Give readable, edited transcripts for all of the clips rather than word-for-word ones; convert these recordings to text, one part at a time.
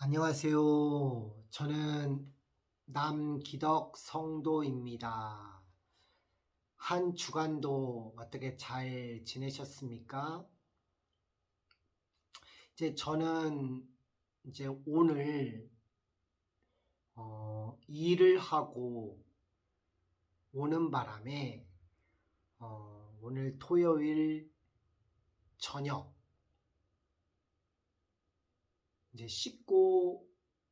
안녕하세요. 저는 남기덕 성도입니다. 한 주간도 어떻게 잘 지내셨습니까? 저는 오늘 일을 하고 오는 바람에 오늘 토요일 저녁 씻고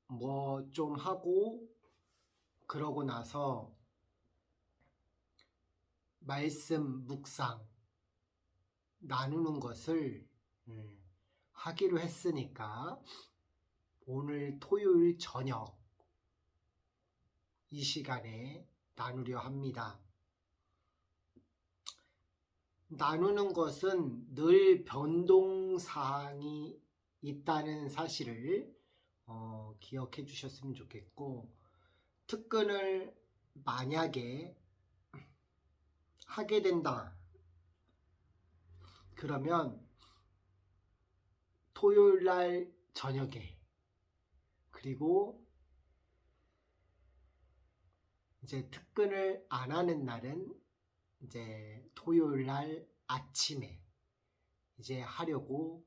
뭐 좀 하고 그러고 나서 말씀 묵상 나누는 것을 하기로 했으니까 오늘 토요일 저녁 이 시간에 나누려 합니다. 나누는 것은 늘 변동사항이 있다는 사실을 기억해 주셨으면 좋겠고, 특근을 만약에 하게 된다 그러면 토요일 날 저녁에, 그리고 특근을 안 하는 날은 토요일 날 아침에 하려고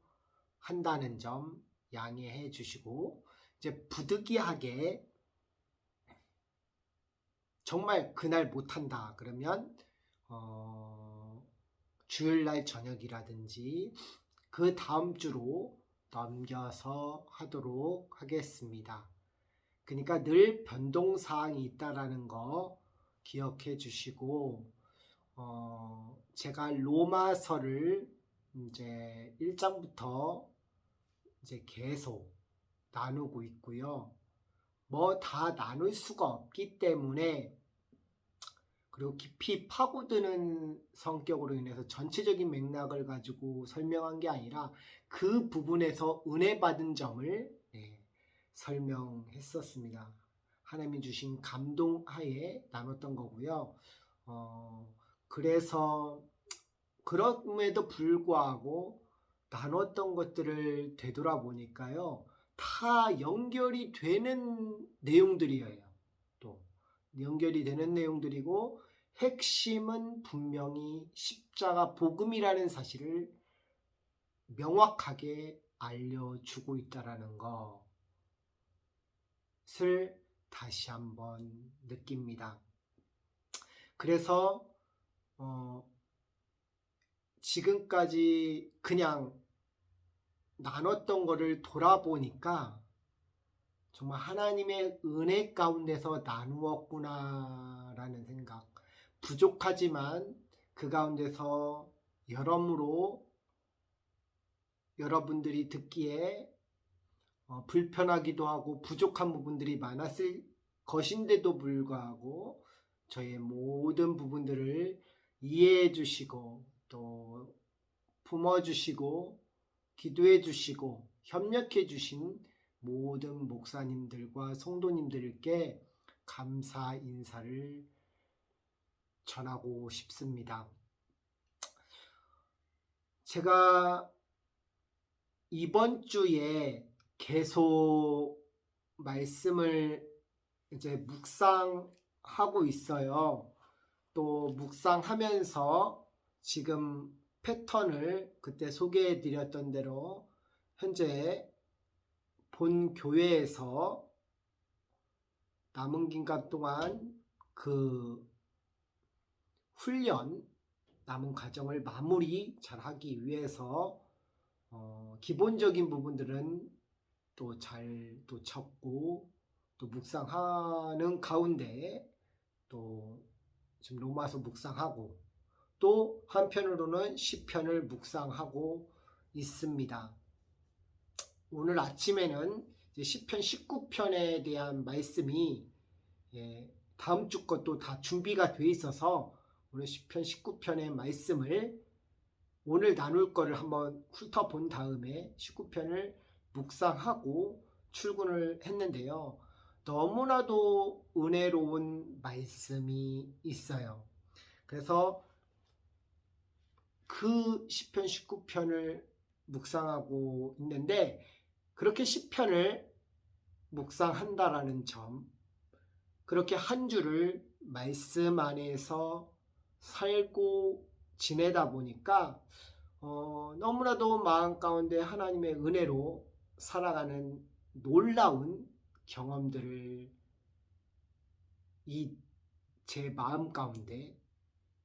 한다는 점 양해해 주시고, 부득이하게 정말 그날 못한다 그러면 주일날 저녁이라든지 그 다음 주로 넘겨서 하도록 하겠습니다. 그러니까 늘 변동사항이 있다라는 거 기억해 주시고, 제가 로마서를 1장부터 계속 나누고 있고요. 뭐 다 나눌 수가 없기 때문에, 그리고 깊이 파고드는 성격으로 인해서 전체적인 맥락을 가지고 설명한 게 아니라 그 부분에서 은혜 받은 점을 설명했었습니다. 하나님이 주신 감동하에 나눴던 거고요. 그래서 그럼에도 불구하고 나눴던 것들을 되돌아보니까요, 다 연결이 되는 내용들이에요. 또 연결이 되는 내용들이고, 핵심은 분명히 십자가 복음이라는 사실을 명확하게 알려주고 있다는 것을 다시 한번 느낍니다. 그래서 지금까지 그냥 나눴던 거를 돌아보니까 정말 하나님의 은혜 가운데서 나누었구나라는 생각. 부족하지만 그 가운데서 여러모로 여러분들이 듣기에 불편하기도 하고 부족한 부분들이 많았을 것인데도 불구하고 저의 모든 부분들을 이해해 주시고, 또 품어주시고 기도해 주시고 협력해 주신 모든 목사님들과 성도님들께 감사 인사를 전하고 싶습니다. 제가 이번 주에 계속 말씀을 묵상하고 있어요. 또 묵상하면서 지금 패턴을 그때 소개해 드렸던 대로 현재 본 교회에서 남은 기간 동안 그 훈련, 남은 과정을 마무리 잘 하기 위해서 기본적인 부분들은 또 잘 적고, 또 묵상하는 가운데 또 지금 로마서 묵상하고, 또 한편으로는 시편을 묵상하고 있습니다. 오늘 아침에는 시편 19편에 대한 말씀이 다음 주 것도 다 준비가 돼 있어서 오늘 시편 19편의 말씀을 오늘 나눌 거를 한번 훑어본 다음에 19편을 묵상하고 출근을 했는데요. 너무나도 은혜로운 말씀이 있어요. 그래서 그 시편 19편을 묵상하고 있는데, 그렇게 시편을 묵상한다라는 점, 그렇게 한 주를 말씀 안에서 살고 지내다 보니까 너무나도 마음 가운데 하나님의 은혜로 살아가는 놀라운 경험들을 이 제 마음 가운데,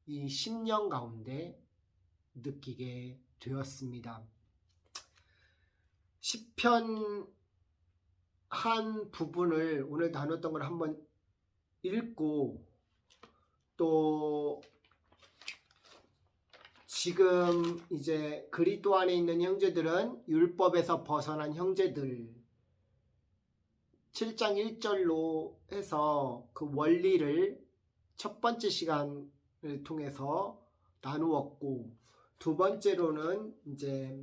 이 심령 가운데 느끼게 되었습니다. 시편 한 부분을 오늘 나눴던 걸 한번 읽고, 또 지금 이제 그리스도 안에 있는 형제들은 율법에서 벗어난 형제들, 7장 1절로 해서 그 원리를 첫 번째 시간을 통해서 나누었고, 두 번째로는 이제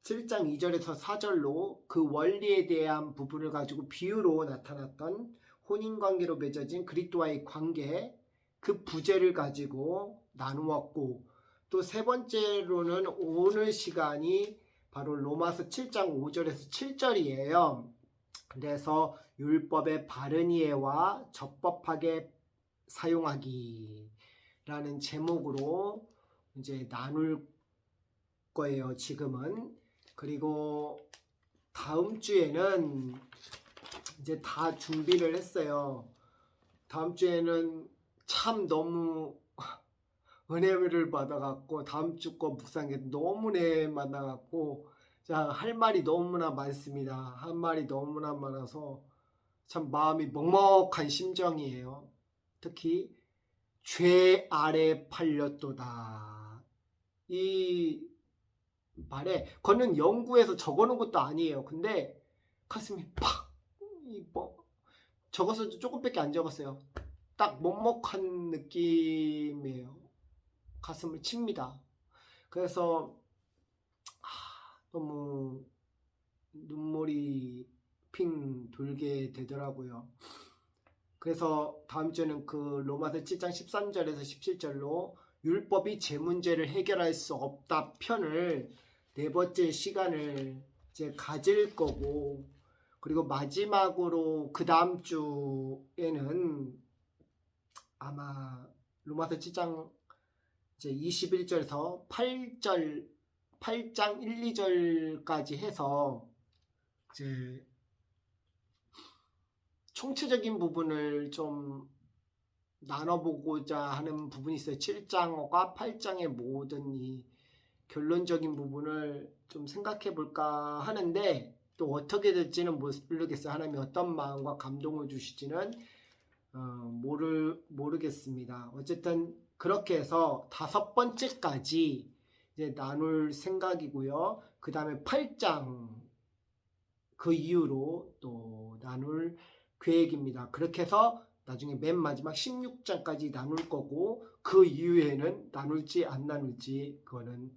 7장 2절에서 4절로 그 원리에 대한 부분을 가지고 비유로 나타났던 혼인관계로 맺어진 그리스도와의 관계, 그 부제를 가지고 나누었고, 또 세 번째로는 오늘 시간이 바로 로마서 7장 5절에서 7절이에요. 그래서 율법의 바른 이해와 적법하게 사용하기라는 제목으로 이제 나눌 거예요, 지금은. 그리고 다음 주에는 이제 다 준비를 했어요. 다음 주에는 참 너무 은혜를 받아갖고 다음 주 거 묵상에 너무 은혜 만나갖고 할 말이 너무나 많습니다. 한 말이 너무나 많아서 참 마음이 먹먹한 심정이에요. 특히 죄 아래 팔렸도다, 이 말에 그거는 연구해서 적어놓은 것도 아니에요. 근데 가슴이 팍, 적었어도 조금밖에 안 적었어요. 딱 먹먹한 느낌이에요. 가슴을 칩니다. 그래서 너무 눈물이 핑 돌게 되더라고요. 그래서 다음 주에는 그 로마서 7장 13절에서 17절로 율법이 제 문제를 해결할 수 없다 편을 네 번째 시간을 이제 가질 거고, 그리고 마지막으로 그 다음 주에는 아마 로마서 7장 이제 21절에서 8장 1, 2절까지 해서 이제 총체적인 부분을 좀 나눠보고자 하는 부분이 있어요. 7장과 8장의 모든 이 결론적인 부분을 좀 생각해 볼까 하는데, 또 어떻게 될지는 모르겠어요. 하나님이 어떤 마음과 감동을 주실지는 모르겠습니다. 어쨌든 그렇게 해서 5번째까지 이제 나눌 생각이고요. 그 다음에 8장 그 이후로 또 나눌 계획입니다. 그렇게 해서 나중에 맨 마지막 16장까지 나눌 거고, 그 이후에는 나눌지 안 나눌지 그거는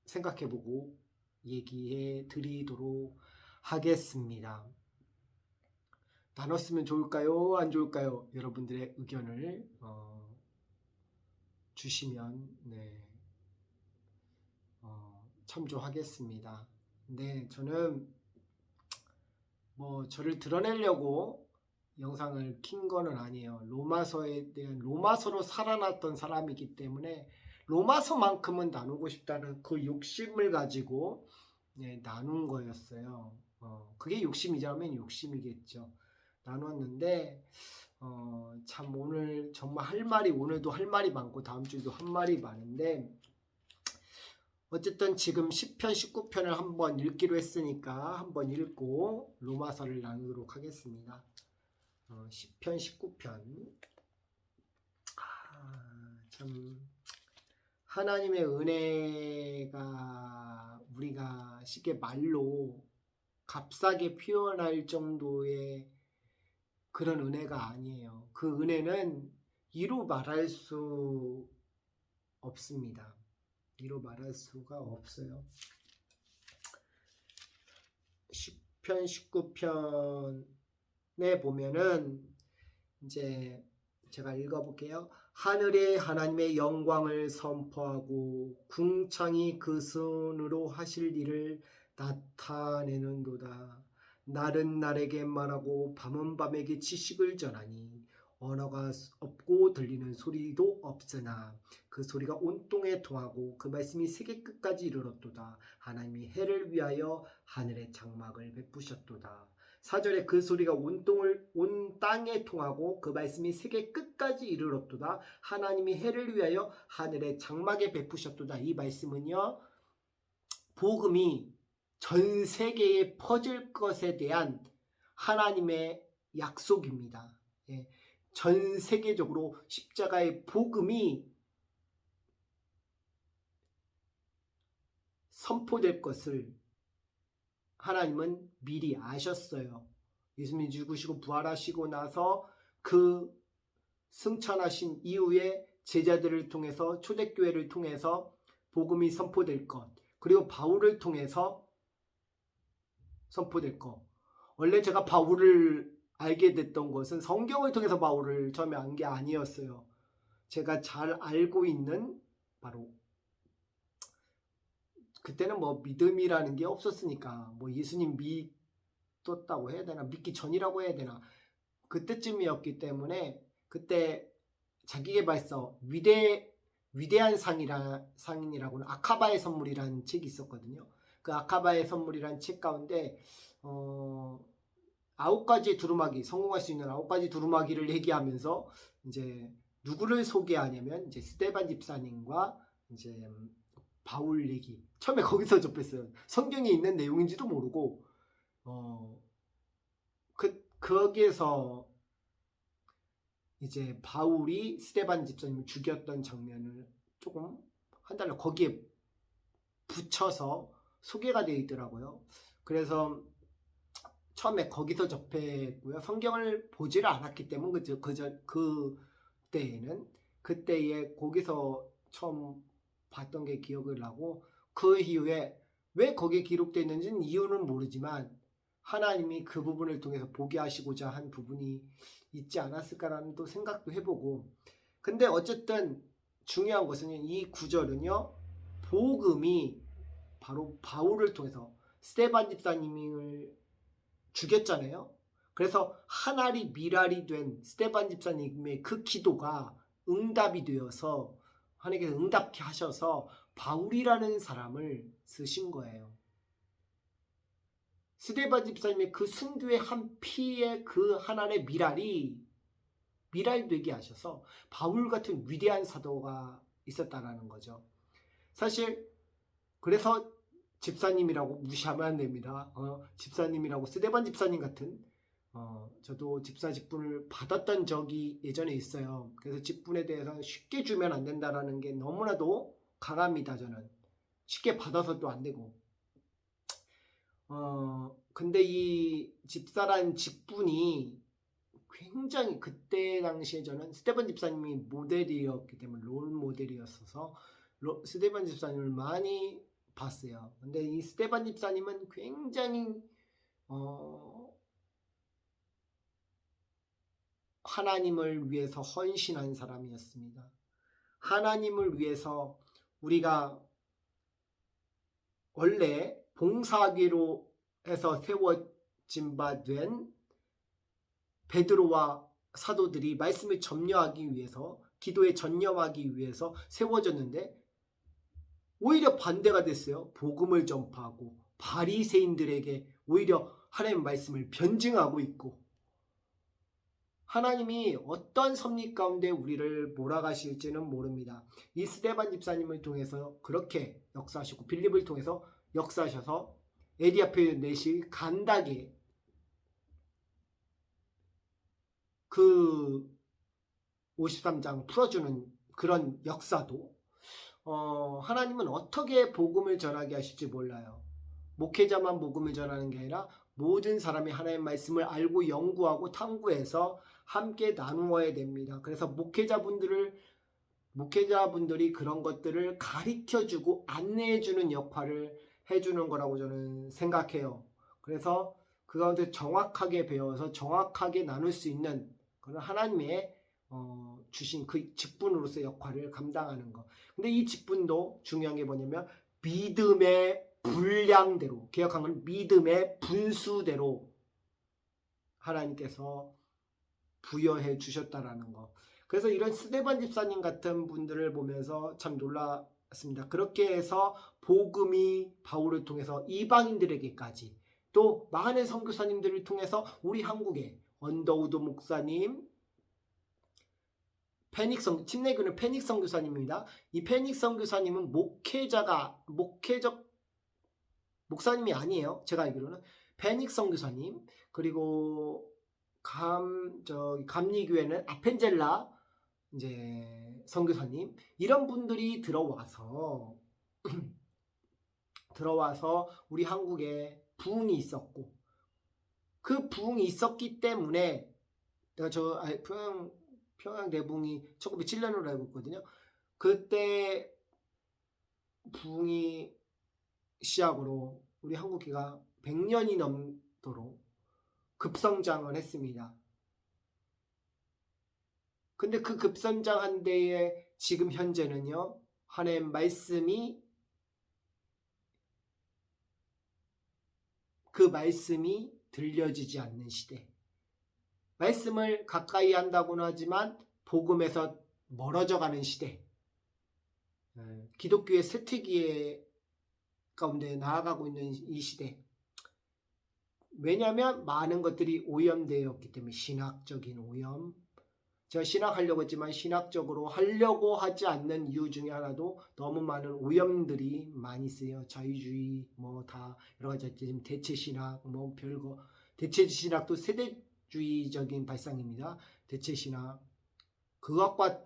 생각해보고 얘기해 드리도록 하겠습니다. 나눴으면 좋을까요? 안 좋을까요? 여러분들의 의견을 주시면 참조하겠습니다. 네, 저는 저를 드러내려고 영상을 킨 거는 아니에요. 로마서로 살아났던 사람이기 때문에 로마서만큼은 나누고 싶다는 그 욕심을 가지고 나눈 거였어요. 그게 욕심이자면 욕심이겠죠. 나눴는데 참 오늘 정말 오늘도 할 말이 많고 다음 주도 할 말이 많은데, 어쨌든 지금 10편 19편을 한번 읽기로 했으니까 한번 읽고 로마서를 나누도록 하겠습니다. 10편 19편, 참 하나님의 은혜가 우리가 쉽게 말로 값싸게 표현할 정도의 그런 은혜가 아니에요. 그 은혜는 이루 말할 수 없습니다. 이루 말할 수가 없어요. 10편 19편에 보면은 이제 제가 읽어볼게요. 하늘에 하나님의 영광을 선포하고 궁창이 그 손으로 하실 일을 나타내는도다. 날은 날에게 말하고 밤은 밤에게 지식을 전하니 언어가 없고 들리는 소리도 없으나 그 소리가 온 땅에 통하고 그 말씀이 세계 끝까지 이르렀도다. 하나님이 해를 위하여 하늘의 장막을 베푸셨도다. 4절에 그 소리가 온 땅에 통하고 그 말씀이 세계 끝까지 이르렀도다. 하나님이 해를 위하여 하늘의 장막에 베푸셨도다. 이 말씀은요, 복음이 전 세계에 퍼질 것에 대한 하나님의 약속입니다. 예, 전 세계적으로 십자가의 복음이 선포될 것을 하나님은 미리 아셨어요. 예수님이 죽으시고 부활하시고 나서 그 승천하신 이후에 제자들을 통해서 초대교회를 통해서 복음이 선포될 것, 그리고 바울을 통해서 선포될 것. 원래 제가 바울을 알게 됐던 것은 성경을 통해서 바울을 처음에 안 게 아니었어요. 제가 잘 알고 있는 바로 그때는 뭐 믿음이라는 게 없었으니까 뭐 예수님 믿었다고 해야 되나 믿기 전이라고 해야 되나 그때쯤이었기 때문에 그때 자기계발서 위대한 상인이라고는 아카바의 선물이라는 책이 있었거든요. 그 아카바의 선물이라는 책 가운데 9가지 두루마기, 성공할 수 있는 9가지 두루마기를 얘기하면서 이제 누구를 소개하냐면 이제 스데반 집사님과 이제 바울 얘기. 처음에 거기서 접했어요. 성경에 있는 내용인지도 모르고 거기에서 이제 바울이 스데반 집사님을 죽였던 장면을 조금 한 달러 거기에 붙여서 소개가 되어 있더라고요. 그래서 처음에 거기서 접했고요. 성경을 보지를 않았기 때문에 그때에 거기서 처음 봤던 게 기억을 나고 그 이후에 왜 거기에 기록되어 있는지는 이유는 모르지만 하나님이 그 부분을 통해서 보게 하시고자 한 부분이 있지 않았을까라는 또 생각도 해보고 근데 어쨌든 중요한 것은 이 구절은요 복음이 바로 바울을 통해서 스데반 집사님을 죽였잖아요. 그래서 하나리 미랄이 된 스데반 집사님의 그 기도가 응답이 되어서 하나님께서 응답케 하셔서 바울이라는 사람을 쓰신 거예요. 스데반 집사님의 그 순교의 한 피의 그 하나의 미랄되게 하셔서 바울 같은 위대한 사도가 있었다라는 거죠. 사실 그래서 집사님이라고 무시하면 안 됩니다. 집사님이라고 스데반 집사님 같은 저도 집사 직분을 받았던 적이 예전에 있어요. 그래서 직분에 대해서 쉽게 주면 안 된다라는 게 너무나도 강합니다. 저는 쉽게 받아서도 안 되고 근데 이 집사란 직분이 굉장히 그때 당시에 저는 스데반 집사님이 모델이었기 때문에 롤 모델이었어서 스데반 집사님을 많이 봤어요. 근데 이 스데반 집사님은 굉장히 하나님을 위해서 헌신한 사람이었습니다. 하나님을 위해서 우리가 원래 봉사하기로 해서 세워진 바 된 베드로와 사도들이 말씀을 점령하기 위해서 기도에 전념하기 위해서 세워졌는데 오히려 반대가 됐어요. 복음을 전파하고 바리새인들에게 오히려 하나님의 말씀을 변증하고 있고 하나님이 어떤 섭리 가운데 우리를 몰아가실지는 모릅니다. 이 스데반 집사님을 통해서 그렇게 역사하시고 빌립을 통해서 역사하셔서 에디아페 넷이 간다게 그 53장 풀어주는 그런 역사도 하나님은 어떻게 복음을 전하게 하실지 몰라요. 목회자만 복음을 전하는 게 아니라 모든 사람이 하나님의 말씀을 알고 연구하고 탐구해서 함께 나누어야 됩니다. 그래서 목회자분들이 그런 것들을 가르쳐주고 안내해주는 역할을 해주는 거라고 저는 생각해요. 그래서 그 가운데 정확하게 배워서 정확하게 나눌 수 있는 그런 하나님의 주신 그 직분으로서의 역할을 감당하는 것. 근데 이 직분도 중요한 게 뭐냐면 믿음의 분량대로, 개혁한 건 믿음의 분수대로 하나님께서 부여해 주셨다라는 거. 그래서 이런 스데반 집사님 같은 분들을 보면서 참 놀랐습니다. 그렇게 해서 복음이 바울을 통해서 이방인들에게까지, 또 많은 선교사님들을 통해서 우리 한국에 언더우드 목사님, 침례교는 페닉 선교사님입니다. 이 페닉 선교사님은 목사님이 아니에요. 제가 알기로는 페닉 선교사님, 그리고 감리교회는 아펜젤라 이제 선교사님, 이런 분들이 들어와서 우리 한국에 부흥이 있었고, 그 부흥이 있었기 때문에 내가 평양 대붕이 1907년으로 알고 있거든요. 그때 부흥이 시작으로 우리 한국계가 100년이 넘도록 급성장을 했습니다. 근데 그 급성장한 데에 지금 현재는요, 하나님 말씀이 들려지지 않는 시대. 말씀을 가까이 한다고는 하지만 복음에서 멀어져 가는 시대. 기독교의 쇠퇴기에 가운데 나아가고 있는 이 시대. 왜냐하면 많은 것들이 오염되었기 때문에, 신학적인 오염. 제가 신학하려고 했지만 신학적으로 하려고 하지 않는 이유 중에 하나도 너무 많은 오염들이 많이 있어요. 자유주의 다 여러 가지, 지금 대체신학 별거. 대체신학도 세대주의적인 발상입니다. 대체신학, 그것과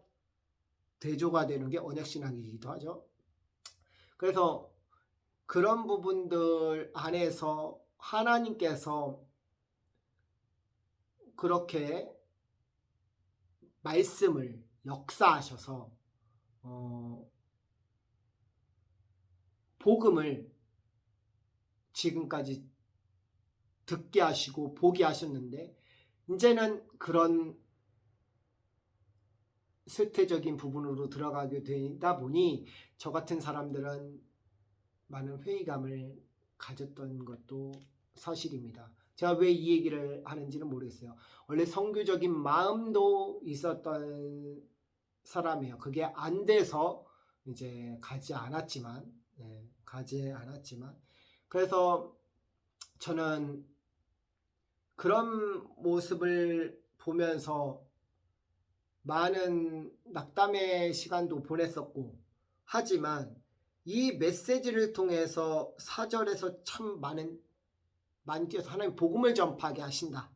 대조가 되는 게 언약신학이기도 하죠. 그래서 그런 부분들 안에서 하나님께서 그렇게 말씀을 역사하셔서 복음을 지금까지 듣게 하시고 보게 하셨는데, 이제는 그런 쇠퇴적인 부분으로 들어가게 되다 보니 저 같은 사람들은 많은 회의감을 가졌던 것도 사실입니다. 제가 왜 이 얘기를 하는지는 모르겠어요. 원래 선교적인 마음도 있었던 사람이에요. 그게 안 돼서 이제 가지 않았지만, 그래서 저는 그런 모습을 보면서 많은 낙담의 시간도 보냈었고, 하지만 이 메시지를 통해서 4절에서 참 많이 뛰어서 하나님 복음을 전파하게 하신다.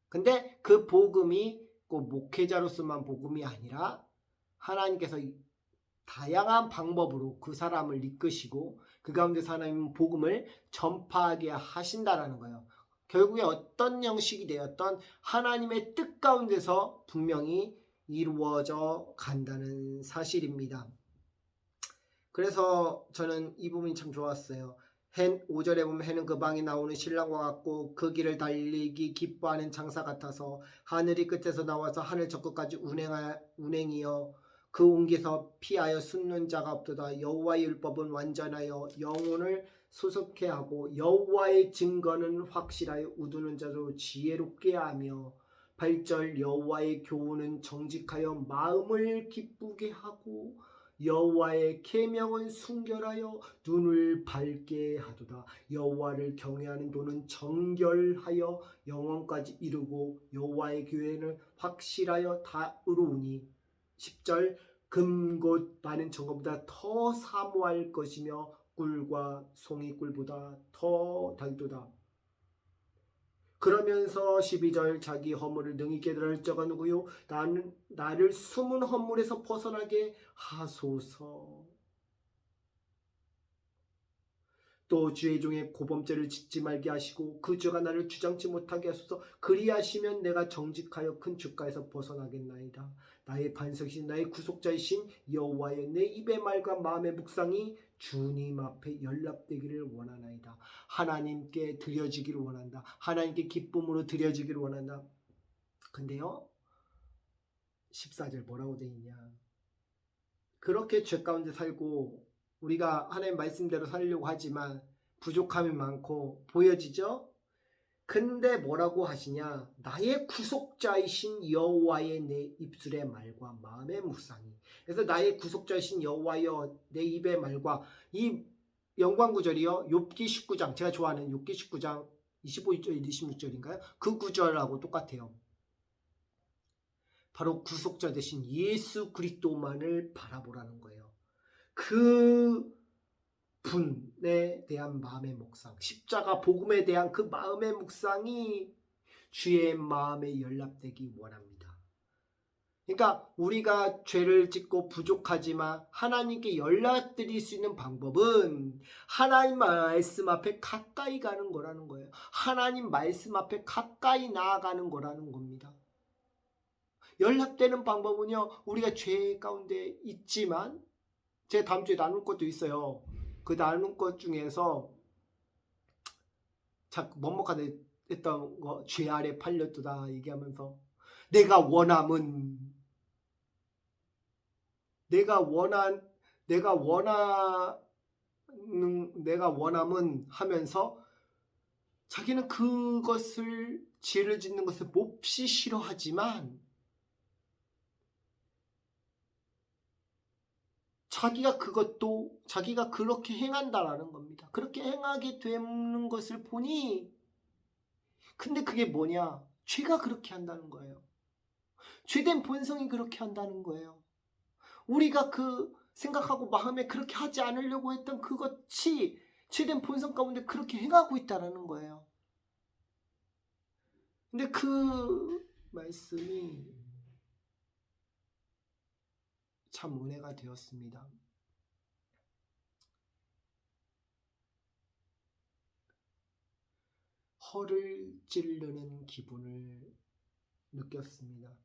근데 그 복음이 꼭 목회자로서만 복음이 아니라 하나님께서 다양한 방법으로 그 사람을 이끄시고 그 가운데서 하나님은 복음을 전파하게 하신다라는 거예요. 결국에 어떤 형식이 되었던 하나님의 뜻 가운데서 분명히 이루어져 간다는 사실입니다. 그래서 저는 이 부분이 참 좋았어요. 5절에 보면 해는 그 방에 나오는 신랑과 같고 그 길을 달리기 기뻐하는 장사 같아서 하늘이 끝에서 나와서 하늘 저 끝까지 운행이여 그 옹기서 피하여 숨는 자가 없도다. 여호와의 율법은 완전하여 영혼을 소속해 하고 여호와의 증거는 확실하여 우두는 자도 지혜롭게 하며 8절 여호와의 교훈은 정직하여 마음을 기쁘게 하고 여호와의 계명은 순결하여 눈을 밝게 하도다. 여호와를 경외하는 도는 정결하여 영원까지 이루고 여호와의 교회는 확실하여 다 의로우니 10절 금곧 많은 정금보다 더 사모할 것이며 꿀과 송이꿀보다 더 달도다. 그러면서 12절 자기 허물을 능히 깨달을 자가 누구요? 나를 숨은 허물에서 벗어나게 하소서. 또 주의 종의 고범죄를 짓지 말게 하시고 그 죄가 나를 주장치 못하게 하소서. 그리하시면 내가 정직하여 큰 주가에서 벗어나겠나이다. 나의 반석이신 나의 구속자이신 여호와여 내 입의 말과 마음의 묵상이 주님 앞에 연락되기를 원하나이다. 하나님께 드려지기를 원한다. 하나님께 기쁨으로 드려지기를 원한다. 근데요 14절 뭐라고 되어 있냐, 그렇게 죄 가운데 살고 우리가 하나님 말씀대로 살려고 하지만 부족함이 많고 보여지죠. 근데 뭐라고 하시냐? 나의 구속자이신 여호와의 내 입술의 말과 마음의 묵상이. 그래서 나의 구속자이신 여호와여 내 입의 말과 이 영광 구절이요. 욥기 19장 제가 좋아하는 욥기 19장 25절 26절인가요? 그 구절하고 똑같아요. 바로 구속자 되신 예수 그리스도만을 바라보라는 거예요. 그 분에 대한 마음의 묵상, 십자가 복음에 대한 그 마음의 묵상이 주의 마음에 연락되기 원합니다. 그러니까 우리가 죄를 짓고 부족하지만 하나님께 연락드릴 수 있는 방법은 하나님 말씀 앞에 가까이 가는 거라는 거예요. 하나님 말씀 앞에 가까이 나아가는 거라는 겁니다. 연락되는 방법은요, 우리가 죄 가운데 있지만 제가 다음 주에 나눌 것도 있어요. 그 나눌 것 중에서 자꾸 먹먹하게 했던 거, 죄 아래 팔렸도다 얘기하면서 내가 원함은 내가 원함은 하면서 자기는 그것을 죄를 짓는 것을 몹시 싫어하지만 자기가 그렇게 행한다라는 겁니다. 그렇게 행하게 되는 것을 보니 근데 그게 뭐냐? 죄가 그렇게 한다는 거예요. 죄된 본성이 그렇게 한다는 거예요. 우리가 그 생각하고 마음에 그렇게 하지 않으려고 했던 그것이 죄된 본성 가운데 그렇게 행하고 있다는 거예요. 근데 그 말씀이 참 은혜가 되었습니다. 허를 찌르는 기분을 느꼈습니다.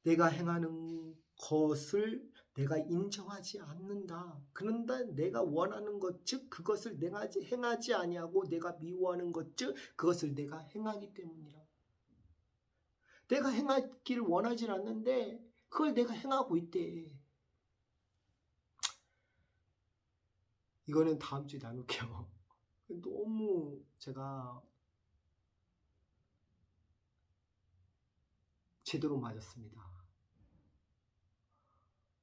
내가 행하는 것을 내가 인정하지 않는다. 그런데 내가 원하는 것, 즉 그것을 내가 행하지 아니하고 내가 미워하는 것, 즉 그것을 내가 행하기 때문이라. 내가 행하기를 원하지 않는데 그걸 내가 행하고 있대. 이거는 다음 주에 나눌게요. 너무 제가 제대로 맞았습니다.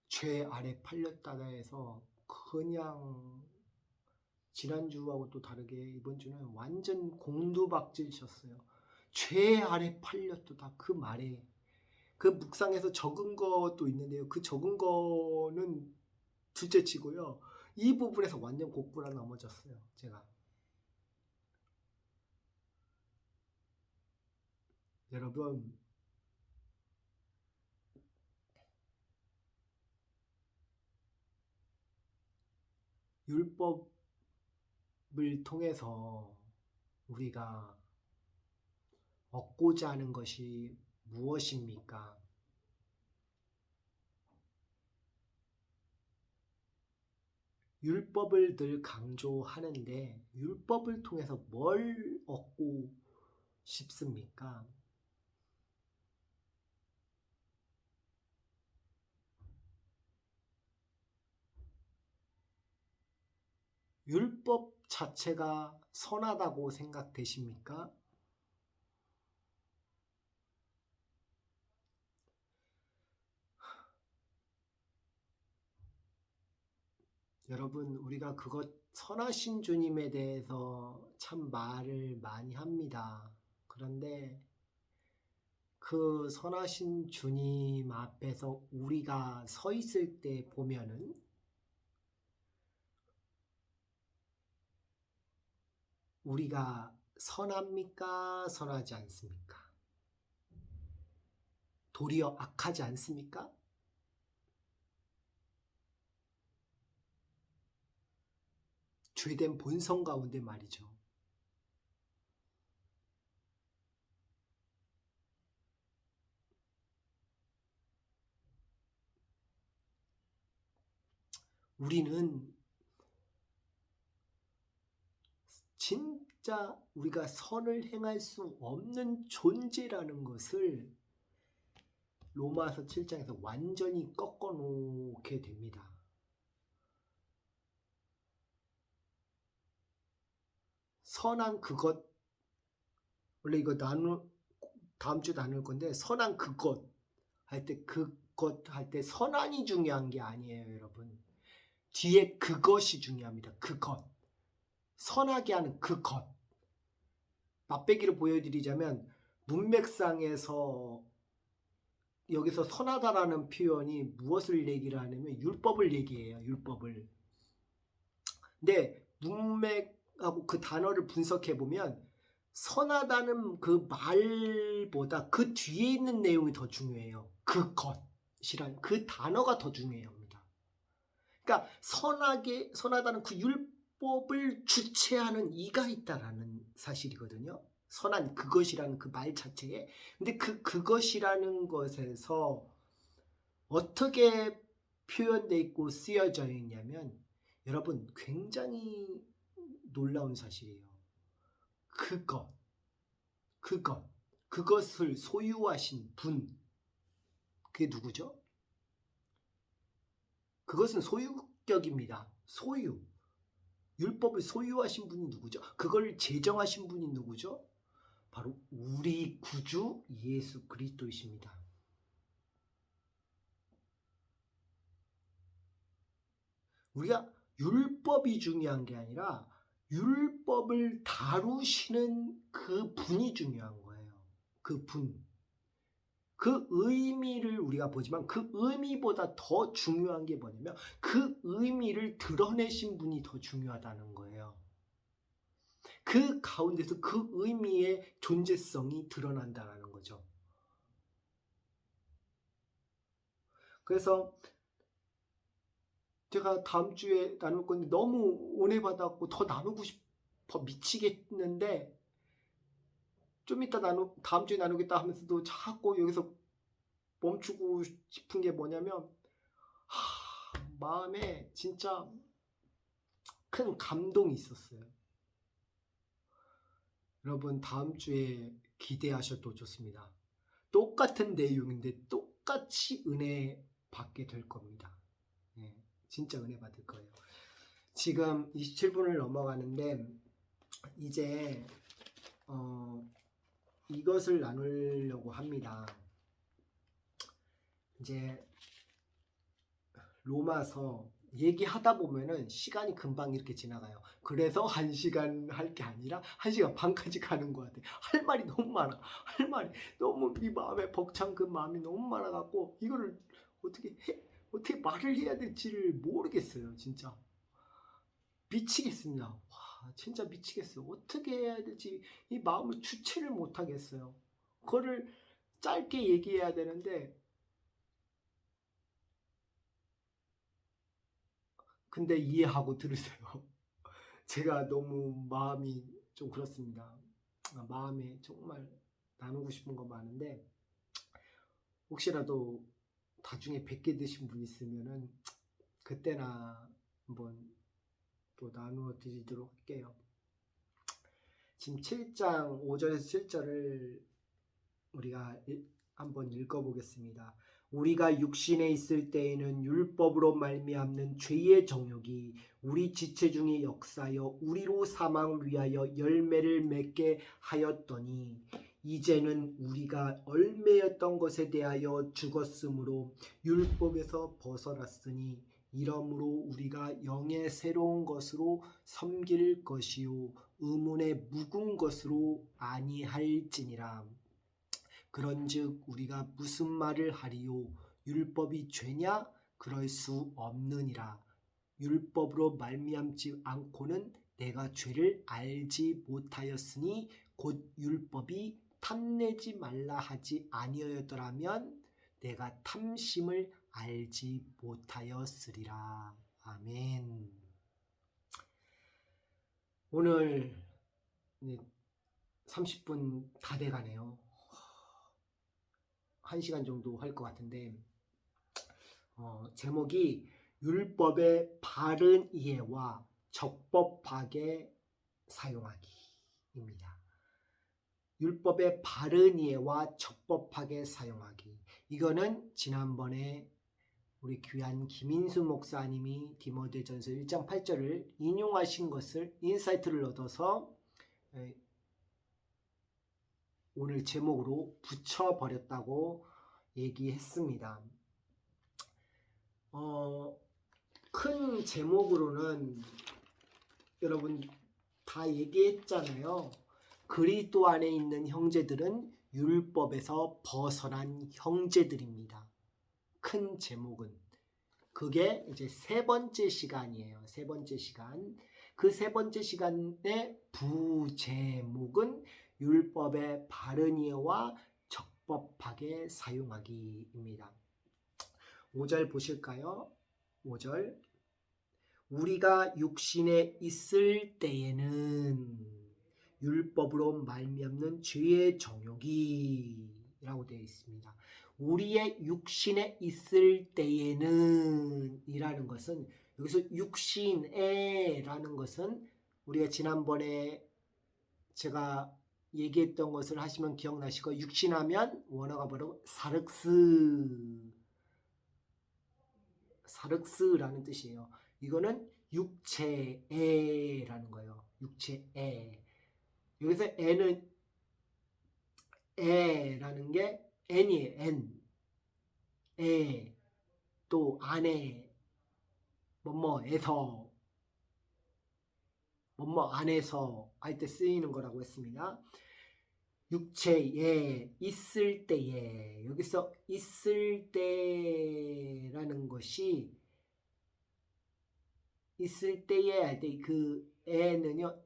죄 아래 팔렸다가 해서 그냥 지난주하고 또 다르게 이번 주는 완전 공두박질 쳤어요. 죄 아래 팔렸도다 그 말에 그 묵상에서 적은 것도 있는데요. 그 적은 거는 둘째 치고요. 이 부분에서 완전 곡부라 넘어졌어요. 제가. 여러분 율법을 통해서 우리가 얻고자 하는 것이 무엇입니까? 율법을 늘 강조하는데 율법을 통해서 뭘 얻고 싶습니까? 율법 자체가 선하다고 생각되십니까? 여러분, 우리가 그것 선하신 주님에 대해서 참 말을 많이 합니다. 그런데 그 선하신 주님 앞에서 우리가 서 있을 때 보면은 우리가 선합니까? 선하지 않습니까? 도리어 악하지 않습니까? 죄된 본성 가운데 말이죠. 우리는 진짜 우리가 선을 행할 수 없는 존재라는 것을 로마서 7장에서 완전히 꺾어 놓게 됩니다. 선한 그것, 원래 이거 다음 주 나눌 건데, 선한 그것 할 때 그것 할 때 선한이 중요한 게 아니에요, 여러분. 뒤에 그것이 중요합니다. 그것. 선하게 하는 그것. 맛배기를 보여드리자면 문맥상에서 여기서 선하다라는 표현이 무엇을 얘기를 하냐면 율법을 얘기해요. 율법을. 근데 문맥하고 그 단어를 분석해 보면 선하다는 그 말보다 그 뒤에 있는 내용이 더 중요해요. 그것이란 그 단어가 더 중요합니다. 그러니까 선하다는 그 율법을 주체하는 이가 있다라는 사실이거든요. 선한 그것이라는 그 말 자체에. 근데 그것이라는 것에서 어떻게 표현되어 있고 쓰여져 있냐면 여러분 굉장히 놀라운 사실이에요. 그것을 소유하신 분, 그게 누구죠? 그것은 소유격입니다. 소유. 율법을 소유하신 분이 누구죠? 그걸 제정하신 분이 누구죠? 바로 우리 구주 예수 그리스도이십니다. 우리가 율법이 중요한 게 아니라 율법을 다루시는 그 분이 중요한 거예요. 그 분. 그 의미를 우리가 보지만 그 의미보다 더 중요한 게 뭐냐면 그 의미를 드러내신 분이 더 중요하다는 거예요. 그 가운데서 그 의미의 존재성이 드러난다는 거죠. 그래서 제가 다음 주에 나눌 건데 너무 은혜 받았고 더 나누고 싶어 미치겠는데 좀 이따 다음 주에 나누겠다 하면서도 자꾸 여기서 멈추고 싶은 게 뭐냐면 마음에 진짜 큰 감동이 있었어요. 여러분 다음 주에 기대하셔도 좋습니다. 똑같은 내용인데 똑같이 은혜 받게 될 겁니다. 네, 진짜 은혜 받을 거예요. 지금 27분을 넘어가는데 이제 이것을 나누려고 합니다. 이제 로마서 얘기하다 보면은 시간이 금방 이렇게 지나가요. 그래서 1시간 할 게 아니라 1시간 반까지 가는 것 같아요. 할 말이 너무 많아. 할 말이 너무 이 마음에 벅찬 그 마음이 너무 많아갖고 이거를 어떻게 말을 해야 될지를 모르겠어요. 진짜 미치겠습니다. 와, 진짜 미치겠어요. 어떻게 해야 될지 이 마음을 주체를 못하겠어요. 그거를 짧게 얘기해야 되는데 근데 이해하고 들으세요. 제가 너무 마음이 좀 그렇습니다. 마음에 정말 나누고 싶은 거 많은데 혹시라도 나중에 뵙게 되신 분 있으면은 그때나 한번 또 나누어 드리도록 할게요. 지금 7장 5절에서 7절을 우리가 한번 읽어보겠습니다. 우리가 육신에 있을 때에는 율법으로 말미암는 죄의 정욕이 우리 지체 중에 역사하여 우리로 사망을 위하여 열매를 맺게 하였더니 이제는 우리가 얼매였던 것에 대하여 죽었으므로 율법에서 벗어났으니 이러므로 우리가 영의 새로운 것으로 섬길 것이요 의문의 묵은 것으로 아니할지니라. 그런즉 우리가 무슨 말을 하리요? 율법이 죄냐? 그럴 수 없느니라. 율법으로 말미암지 않고는 내가 죄를 알지 못하였으니 곧 율법이 탐내지 말라 하지 아니하였더라면 내가 탐심을 알지 못하였으리라. 아멘. 오늘 30분 다 돼가네요. 1시간 정도 할 것 같은데 제목이 율법의 바른 이해와 적법하게 사용하기입니다. 율법의 바른 이해와 적법하게 사용하기. 이거는 지난번에 우리 귀한 김인수 목사님이 디모데전서 1장 8절을 인용하신 것을 인사이트를 얻어서 오늘 제목으로 붙여버렸다고 얘기했습니다. 큰 제목으로는 여러분 다 얘기했잖아요. 그리스도 안에 있는 형제들은 율법에서 벗어난 형제들입니다. 큰 제목은 그게 이제 세 번째 시간이에요. 세 번째 시간. 그 세 번째 시간의 부제목은 율법의 바른 이해와 적법하게 사용하기입니다. 5절 보실까요? 5절. 우리가 육신에 있을 때에는 율법으로 말미암는 죄의 정욕이라고 되어 있습니다. 우리의 육신에 있을 때에는 이라는 것은 여기서 육신에라는 것은 우리가 지난번에 제가 얘기했던 것을 하시면 기억나시고 육신하면 원어가 바로 사륵스라는 뜻이에요. 이거는 육체에라는 거예요. 육체에. 여기서 에는 에라는 게 n이에요. n. 에. 또 안에 뭐뭐에서 뭐뭐 안에서 할 때 쓰이는 거라고 했습니다. 육체에 있을 때에 여기서 있을 때라는 것이 있을 때에 할 때 그 n은요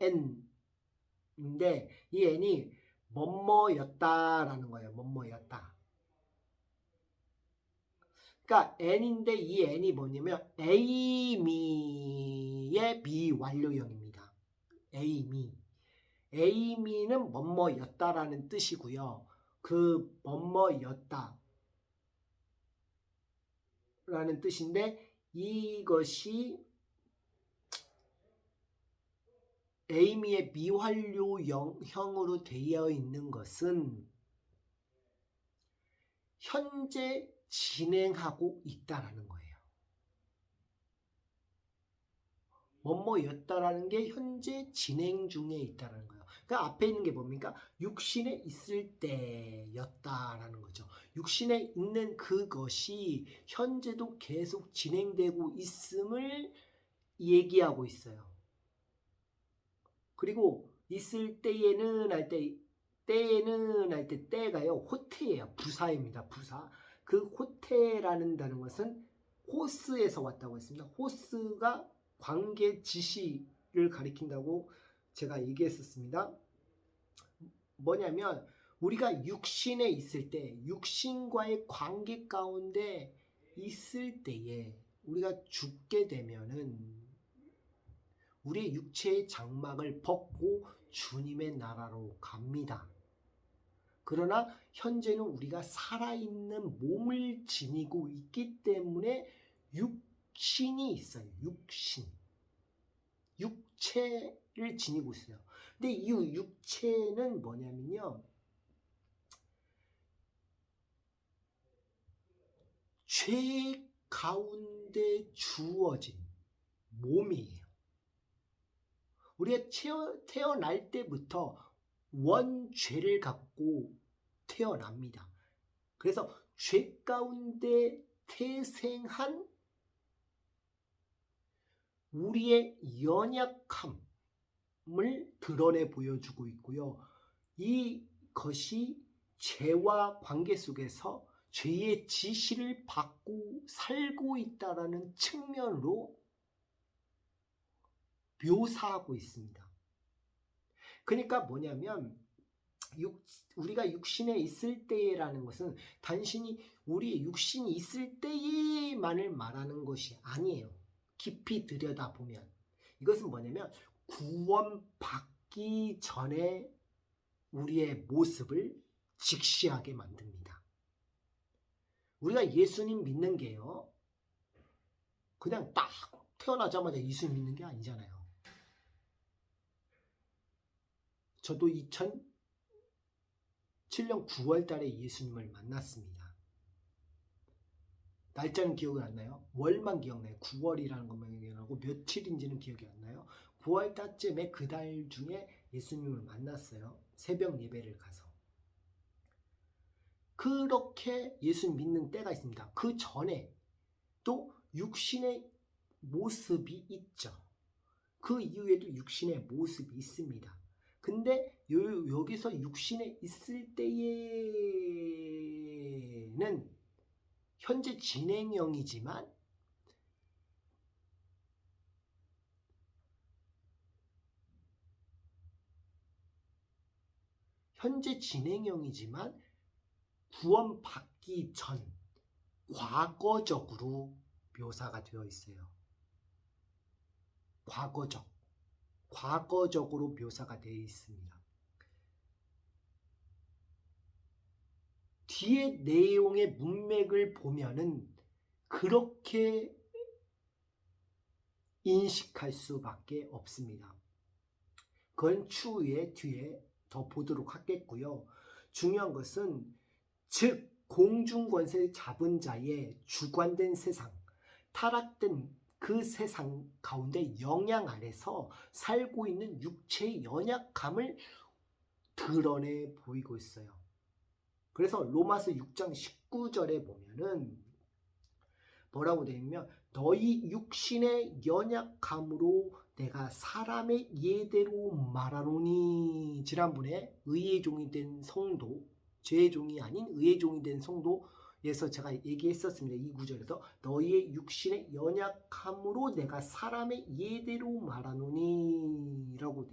n인데 이 n이 뭐뭐였다라는 거예요. 뭐뭐였다. 그러니까 n인데 이 n이 뭐냐면 에이미의 미완료형입니다. 에이미는 뭐뭐였다라는 뜻이고요. 그 뭐뭐였다라는 뜻인데 이것이 에이미의 미완료형으로 되어 있는 것은 현재 진행하고 있다라는 거예요. 뭐뭐였다라는 게 현재 진행 중에 있다라는 거예요. 그러니까 앞에 있는 게 뭡니까? 육신에 있을 때였다라는 거죠. 육신에 있는 그것이 현재도 계속 진행되고 있음을 얘기하고 있어요. 그리고 있을 때에는 할 때 때가요 호태예요. 부사입니다. 부사. 그 호태라는 다는 것은 호스에서 왔다고 했습니다. 호스가 관계 지시를 가리킨다고 제가 얘기했었습니다. 뭐냐면 우리가 육신에 있을 때 육신과의 관계 가운데 있을 때에 우리가 죽게 되면은 우리의 육체의 장막을 벗고 주님의 나라로 갑니다. 그러나 현재는 우리가 살아있는 몸을 지니고 있기 때문에 육신이 있어요. 육체를 지니고 있어요. 근데 이 육체는 뭐냐면요. 죄 가운데 주어진 몸이에요. 우리가 태어날 때부터 원죄를 갖고 태어납니다. 그래서 죄 가운데 태생한 우리의 연약함을 드러내 보여주고 있고요. 이것이 죄와 관계 속에서 죄의 지시를 받고 살고 있다는 측면으로 묘사하고 있습니다. 그러니까 뭐냐면 우리가 육신에 있을 때라는 것은 단순히 우리의 육신이 있을 때만을 말하는 것이 아니에요. 깊이 들여다보면 이것은 뭐냐면 구원받기 전에 우리의 모습을 직시하게 만듭니다. 우리가 예수님 믿는 게요. 그냥 딱 태어나자마자 예수 믿는 게 아니잖아요. 저도 2007년 9월 달에 예수님을 만났습니다. 날짜는 기억이 안 나요. 월만 기억나요. 9월이라는 것만 기억나고 며칠인지는 기억이 안 나요. 9월 달쯤에 그 달 중에 예수님을 만났어요. 새벽 예배를 가서. 그렇게 예수 믿는 때가 있습니다. 그 전에 또 육신의 모습이 있죠. 그 이후에도 육신의 모습이 있습니다. 근데 여기서 육신에 있을 때에는 현재 진행형이지만 구원받기 전 과거적으로 묘사가 되어 있어요. 과거적으로 묘사가 되어 있습니다. 뒤에 내용의 문맥을 보면은 그렇게 인식할 수밖에 없습니다. 그건 추후에 뒤에 더 보도록 하겠고요. 중요한 것은 즉 공중권세 잡은 자의 주관된 세상, 타락된 그 세상 가운데 영향 아래서 살고 있는 육체의 연약함을 드러내 보이고 있어요. 그래서 로마서 6장 19절에 보면은 뭐라고 되어 있냐면 너희 육신의 연약함으로 내가 사람의 예대로 말하노니. 지난번에 의의 종이 된 성도, 죄의 종이 아닌 의의 종이 된 성도에서 제가 얘기했었습니다. 이 구절에서 너희의 육신의 연약함으로 내가 사람의 예대로 말하노니 라고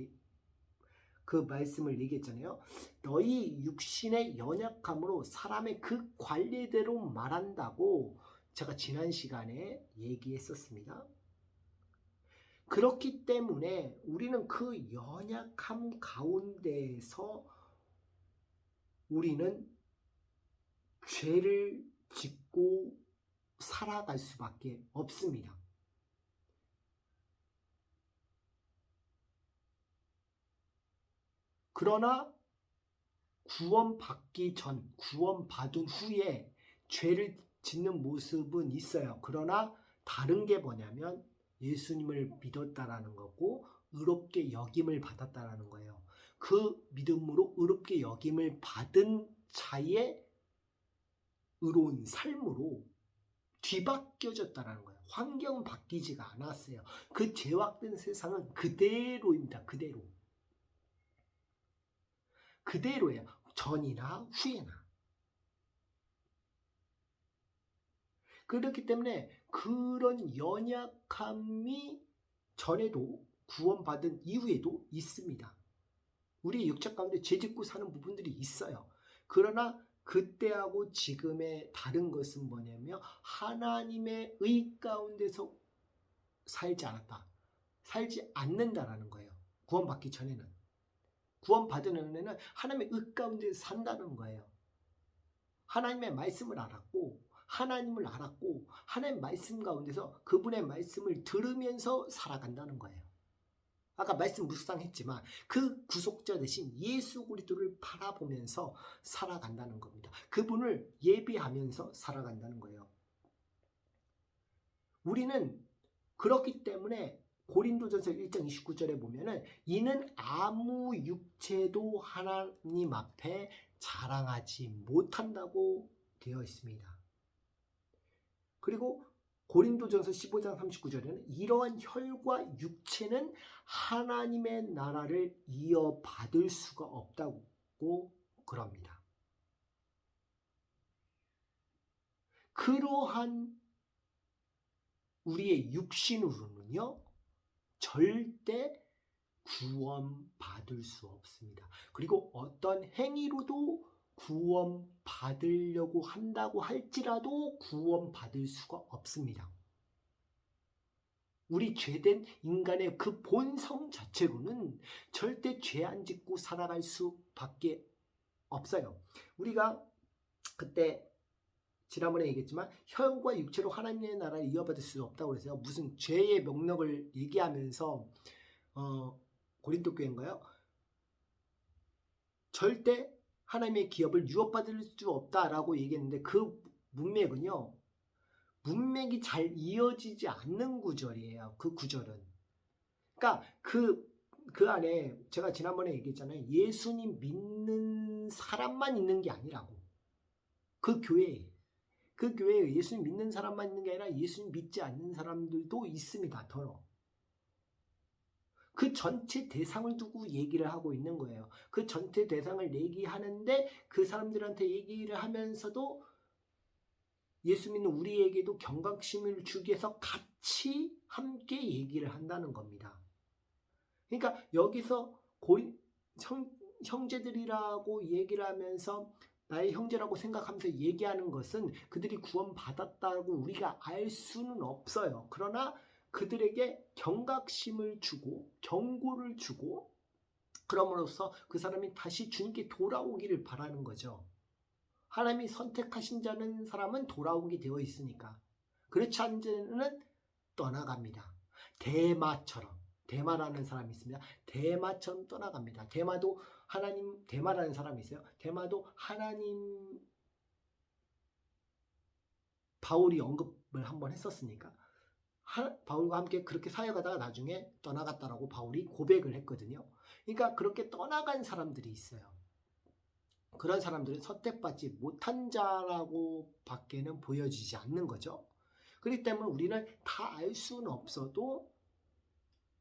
그 말씀을 얘기했잖아요. 너희 육신의 연약함으로 사람의 그 관례대로 말한다고 제가 지난 시간에 얘기했었습니다. 그렇기 때문에 우리는 그 연약함 가운데에서 우리는 죄를 짓고 살아갈 수밖에 없습니다. 그러나 구원받기 전, 구원받은 후에 죄를 짓는 모습은 있어요. 그러나 다른 게 뭐냐면 예수님을 믿었다라는 거고 의롭게 여김을 받았다라는 거예요. 그 믿음으로 의롭게 여김을 받은 자의 의로운 삶으로 뒤바뀌어졌다라는 거예요. 환경은 바뀌지가 않았어요. 그 죄악된 세상은 그대로입니다. 그대로예요. 전이나 후에나. 그렇기 때문에 그런 연약함이 전에도 구원받은 이후에도 있습니다. 우리 육체 가운데 죄 짓고 사는 부분들이 있어요. 그러나 그때하고 지금의 다른 것은 뭐냐면 하나님의 의 가운데서 살지 않는다라는 거예요. 구원받기 전에는. 구원받은 은혜는 하나님의 의 가운데서 산다는 거예요. 하나님의 말씀을 알았고 하나님 말씀 가운데서 그분의 말씀을 들으면서 살아간다는 거예요. 아까 말씀 묵상했지만 그 구속자 대신 예수 그리스도를 바라보면서 살아간다는 겁니다. 그분을 예비하면서 살아간다는 거예요. 우리는 그렇기 때문에 고린도전서 1장 29절에 보면은 이는 아무 육체도 하나님 앞에 자랑하지 못한다고 되어 있습니다. 그리고 고린도전서 15장 39절에는 이러한 혈과 육체는 하나님의 나라를 이어받을 수가 없다고 그럽니다. 그러한 우리의 육신으로는요 절대 구원받을 수 없습니다. 그리고 어떤 행위로도 구원받으려고 한다고 할지라도 구원받을 수가 없습니다. 우리 죄된 인간의 그 본성 자체로는 절대 죄 안 짓고 살아갈 수밖에 없어요. 우리가 그때 지난번에 얘기했지만 혈과 육체로 하나님의 나라를 이어받을 수 없다고 그래서 무슨 죄의 명령을 얘기하면서 고린도 교회인가요? 절대 하나님의 기업을 유업받을 수 없다라고 얘기했는데 그 문맥은요. 문맥이 잘 이어지지 않는 구절이에요. 그 구절은. 그러니까 그 그 안에 제가 지난번에 얘기했잖아요. 예수님 믿는 사람만 있는 게 아니라고. 그 교회에 예수님 믿는 사람만 있는 게 아니라 예수님 믿지 않는 사람들도 있습니다. 더러. 그 전체 대상을 두고 얘기를 하고 있는 거예요. 그 전체 대상을 얘기하는데 그 사람들한테 얘기를 하면서도 예수 믿는 우리에게도 경각심을 주기 위해서 같이 함께 얘기를 한다는 겁니다. 그러니까 여기서 형제들이라고 얘기를 하면서 나의 형제라고 생각하면서 얘기하는 것은 그들이 구원받았다고 우리가 알 수는 없어요. 그러나 그들에게 경각심을 주고 경고를 주고 그럼으로써 그 사람이 다시 주님께 돌아오기를 바라는 거죠. 하나님이 선택하신 자는 사람은 돌아오게 되어 있으니까. 그렇지 않은 자는 떠나갑니다. 대마라는 사람이 있습니다. 대마처럼 떠나갑니다. 대마라는 사람이 있어요. 대마도 하나님, 바울이 언급을 한번 했었으니까 바울과 함께 그렇게 사역하다가 나중에 떠나갔다라고 바울이 고백을 했거든요. 그러니까 그렇게 떠나간 사람들이 있어요. 그런 사람들은 선택받지 못한 자라고 밖에는 보여지지 않는 거죠. 그렇기 때문에 우리는 다 알 수는 없어도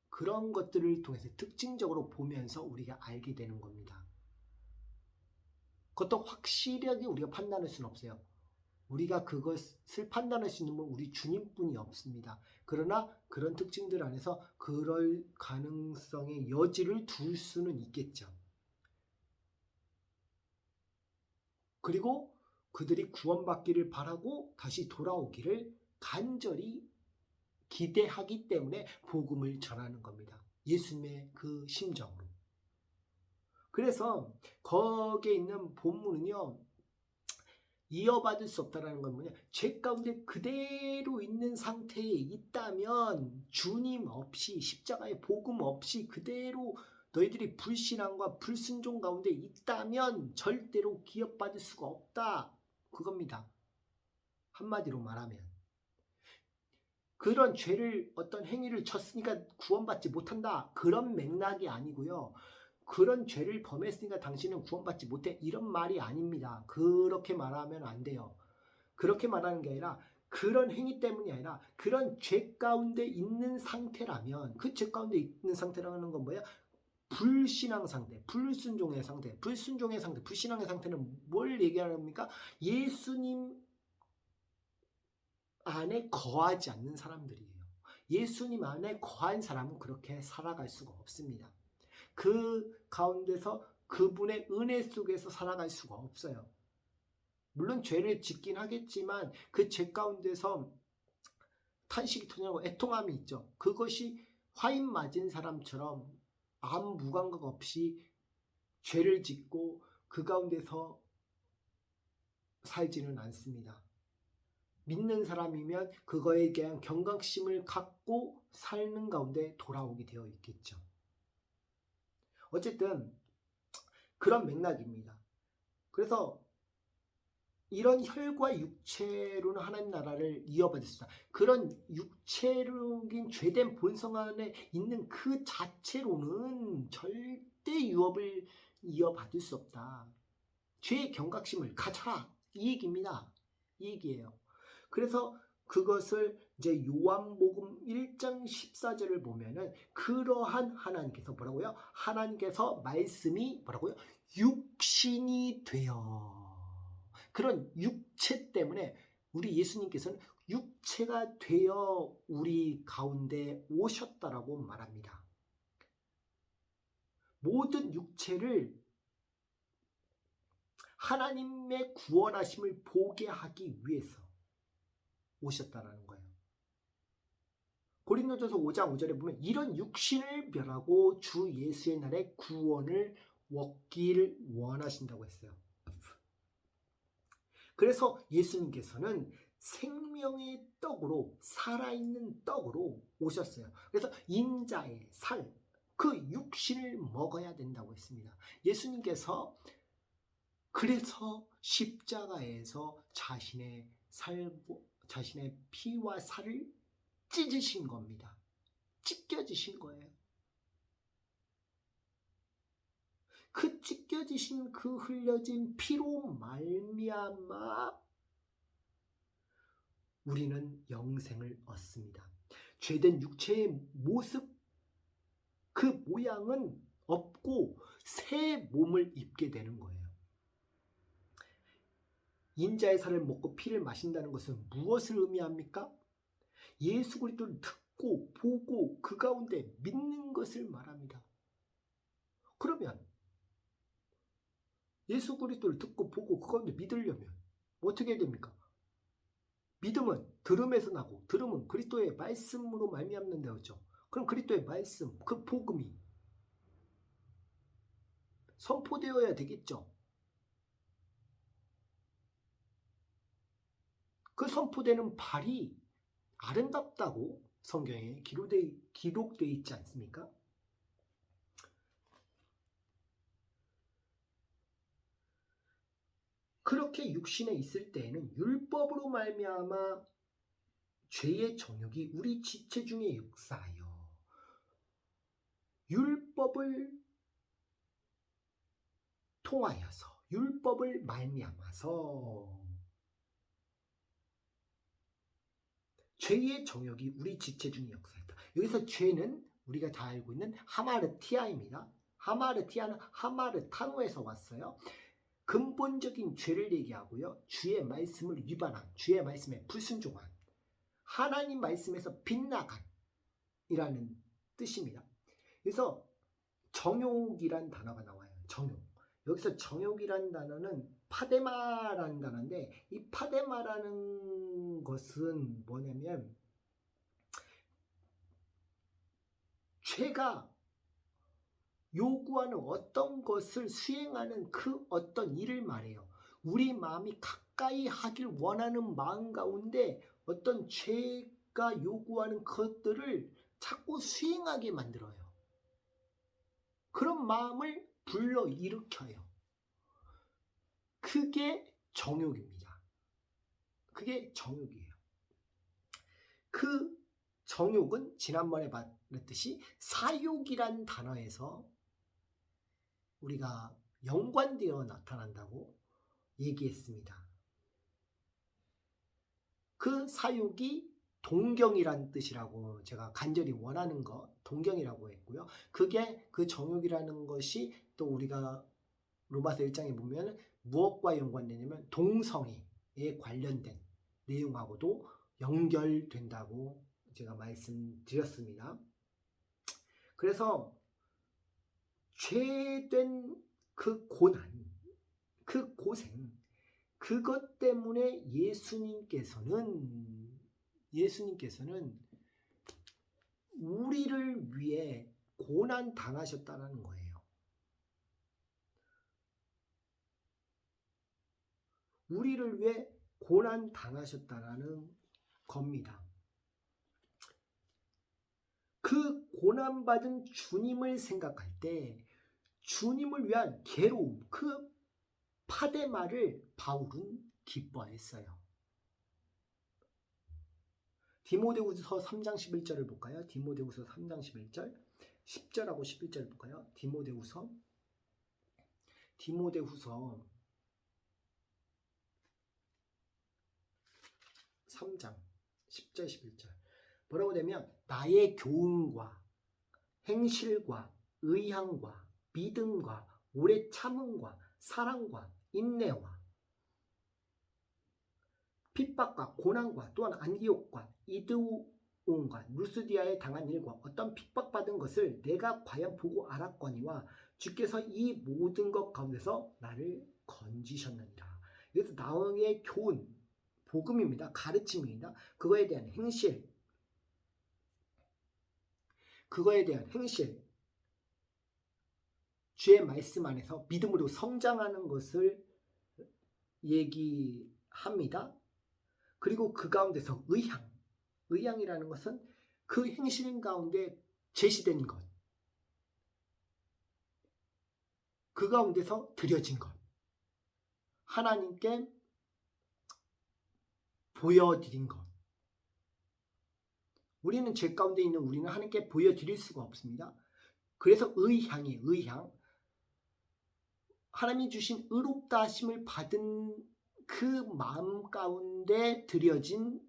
그런 것들을 통해서 특징적으로 보면서 우리가 알게 되는 겁니다. 그것도 확실하게 우리가 판단할 수는 없어요. 우리가 그것을 판단할 수 있는 건 우리 주님뿐이 없습니다. 그러나 그런 특징들 안에서 그럴 가능성의 여지를 둘 수는 있겠죠. 그리고 그들이 구원받기를 바라고 다시 돌아오기를 간절히 기대하기 때문에 복음을 전하는 겁니다. 예수님의 그 심정으로. 그래서 거기에 있는 본문은요. 이어받을 수 없다는 건 뭐냐? 죄 가운데 그대로 있는 상태에 있다면 주님 없이 십자가의 복음 없이 그대로 너희들이 불신앙과 불순종 가운데 있다면 절대로 기업받을 수가 없다. 그겁니다. 한마디로 말하면. 그런 죄를 어떤 행위를 졌으니까 구원받지 못한다. 그런 맥락이 아니고요. 그런 죄를 범했으니까 당신은 구원받지 못해. 이런 말이 아닙니다. 그렇게 말하면 안 돼요. 그렇게 말하는 게 아니라 그런 행위 때문이 아니라 그런 죄 가운데 있는 상태라면 그 죄 가운데 있는 상태라는 건 뭐야? 불신앙 상태, 불순종의 상태, 불신앙의 상태는 뭘 얘기하는 겁니까? 예수님 안에 거하지 않는 사람들이에요. 예수님 안에 거한 사람은 그렇게 살아갈 수가 없습니다. 그 가운데서 그분의 은혜 속에서 살아갈 수가 없어요. 물론 죄를 짓긴 하겠지만 그 죄 가운데서 탄식이 터지고 애통함이 있죠. 그것이 화인 맞은 사람처럼 아무 무감각 없이 죄를 짓고 그 가운데서 살지는 않습니다. 믿는 사람이면 그거에 대한 경각심을 갖고 삶는 가운데 돌아오게 되어 있겠죠. 어쨌든 그런 맥락입니다. 그래서 이런 혈과 육체로는 하나님 나라를 이어받을 수 있다. 그런 육체적인 죄된 본성 안에 있는 그 자체로는 절대 유업을 이어받을 수 없다. 죄의 경각심을 가져라. 이 얘기입니다. 이 얘기예요. 그래서 그것을 이제 요한복음 1장 14절을 보면은 그러한 하나님께서 뭐라고요? 하나님께서 말씀이 뭐라고요? 육신이 되어 그런 육체 때문에 우리 예수님께서는 육체가 되어 우리 가운데 오셨다라고 말합니다. 모든 육체를 하나님의 구원하심을 보게 하기 위해서 오셨다라는 거예요. 고린도전서 5장 5절에 보면 이런 육신을 멸하고 주 예수의 날에 구원을 얻기를 원하신다고 했어요. 그래서 예수님께서는 생명의 떡으로 살아있는 떡으로 오셨어요. 그래서 인자의 살, 그 육신을 먹어야 된다고 했습니다. 예수님께서 그래서 십자가에서 자신의 피와 살을 찢으신 겁니다. 찢겨지신 거예요. 그 찢겨지신 그 흘려진 피로 말미암아 우리는 영생을 얻습니다. 죄된 육체의 모습, 그 모양은 없고 새 몸을 입게 되는 거예요. 인자의 살을 먹고 피를 마신다는 것은 무엇을 의미합니까? 예수 그리스도를 듣고 보고 그 가운데 믿는 것을 말합니다. 그러면 예수 그리스도를 듣고 보고 그 가운데 믿으려면 어떻게 됩니까? 믿음은 들음에서 나고 들음은 그리스도의 말씀으로 말미암는 데였죠. 그럼 그리스도의 말씀, 그 복음이 선포되어야 되겠죠. 그 선포되는 발이 아름답다고 성경에 기록되어 있지 않습니까? 그렇게 육신에 있을 때에는 율법으로 말미암아 죄의 정욕이 우리 지체 중에 역사하여 율법을 통하여서 율법을 말미암아서 죄의 정욕이 우리 지체 중에 역사했다. 여기서 죄는 우리가 다 알고 있는 하마르티아입니다. 하마르티아는 하마르타노에서 왔어요. 근본적인 죄를 얘기하고요. 주의 말씀을 위반한, 주의 말씀에 불순종한, 하나님 말씀에서 빗나간 이라는 뜻입니다. 그래서 정욕이란 단어가 나와요. 정욕. 여기서 정욕이란 단어는 파데마라는 단어인데 이 파데마라는 것은 뭐냐면 죄가 요구하는 어떤 것을 수행하는 그 어떤 일을 말해요. 우리 마음이 가까이 하길 원하는 마음 가운데 어떤 죄가 요구하는 것들을 자꾸 수행하게 만들어요. 그런 마음을 불러일으켜요. 그게 정욕입니다. 그게 정욕이에요. 그 정욕은 지난번에 말했듯이 사욕이란 단어에서 우리가 연관되어 나타난다고 얘기했습니다. 그 사욕이 동경이란 뜻이라고 제가 간절히 원하는 것, 동경이라고 했고요. 그게 그 정욕이라는 것이 또 우리가 로마서 1장에 보면 무엇과 연관되냐면 동성애에 관련된 내용하고도 연결된다고 제가 말씀드렸습니다. 그래서 죄된 그 고난, 그 고생, 그것 때문에 예수님께서는 우리를 위해 고난 당하셨다는 거예요. 우리를 위해 고난 당하셨다는 겁니다. 그 고난받은 주님을 생각할 때 주님을 위한 괴로움, 그 파데마를 바울은 기뻐했어요. 디모데후서 3장 11절을 볼까요? 디모데후서 3장 11절, 10절하고 11절 볼까요? 디모데후서 3장 10절 11절 뭐라고 되면 나의 교훈과 행실과 의향과 믿음과 오래 참음과 사랑과 인내와 핍박과 고난과 또한 안디옥과 이드온과 루스디아에 당한 일과 어떤 핍박받은 것을 내가 과연 보고 알았거니와 주께서 이 모든 것 가운데서 나를 건지셨느니라. 그래서 나의 교훈, 복음입니다. 가르침입니다. 그거에 대한 행실, 주의 말씀 안에서 믿음으로 성장하는 것을 얘기합니다. 그리고 그 가운데서 의향이라는 것은 그 행실 가운데 제시된 것, 그 가운데서 드려진 것, 하나님께 보여드린 것. 우리는 죄 가운데 있는 우리는 하나님께 보여드릴 수가 없습니다. 그래서 의향. 하나님이 주신 의롭다 하심을 받은 그 마음 가운데 드려진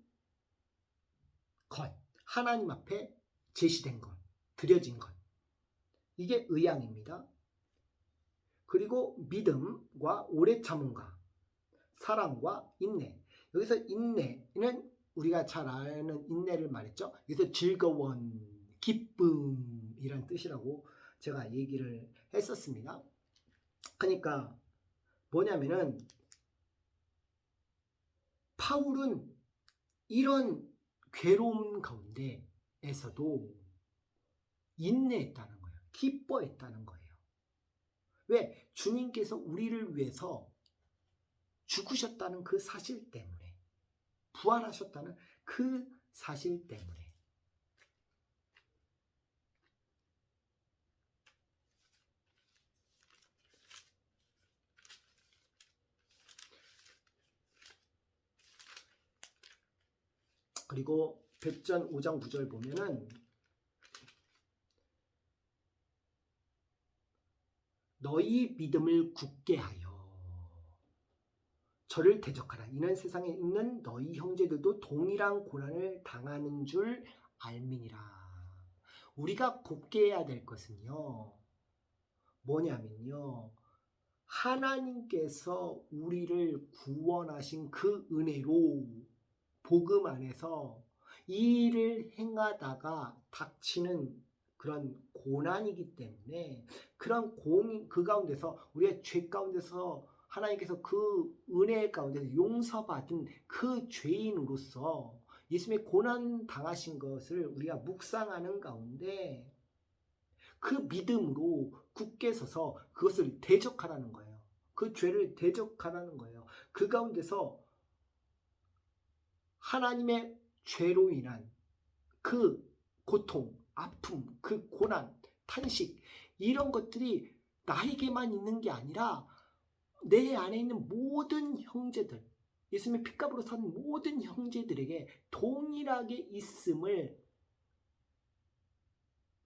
것, 하나님 앞에 제시된 것, 드려진 것, 이게 의향입니다. 그리고 믿음과 오래 참음과 사랑과 인내. 여기서 인내는 우리가 잘 아는 인내를 말했죠. 여기서 즐거운, 기쁨이란 뜻이라고 제가 얘기를 했었습니다. 그러니까 뭐냐면은 바울은 이런 괴로움 가운데에서도 인내했다는 거예요. 기뻐했다는 거예요. 왜? 주님께서 우리를 위해서 죽으셨다는 그 사실 때문에, 부활하셨다는 그 사실 때문에. 그리고 백전 5장 9절 보면은 너희 믿음을 굳게 하여 저를 대적하라. 이는 세상에 있는 너희 형제들도 동일한 고난을 당하는 줄 알미니라. 우리가 굳게 해야 될 것은요, 뭐냐면요, 하나님께서 우리를 구원하신 그 은혜로 복음 안에서 이 일을 행하다가 닥치는 그런 고난이기 때문에, 그런 그 가운데서 우리의 죄 가운데서 하나님께서 그 은혜 가운데서 용서받은 그 죄인으로서 예수님의 고난 당하신 것을 우리가 묵상하는 가운데 그 믿음으로 굳게 서서 그것을 대적하라는 거예요. 그 죄를 대적하라는 거예요. 그 가운데서 하나님의 죄로 인한 그 고통, 아픔, 그 고난, 탄식, 이런 것들이 나에게만 있는 게 아니라 내 안에 있는 모든 형제들, 예수님의 핏값으로 산 모든 형제들에게 동일하게 있음을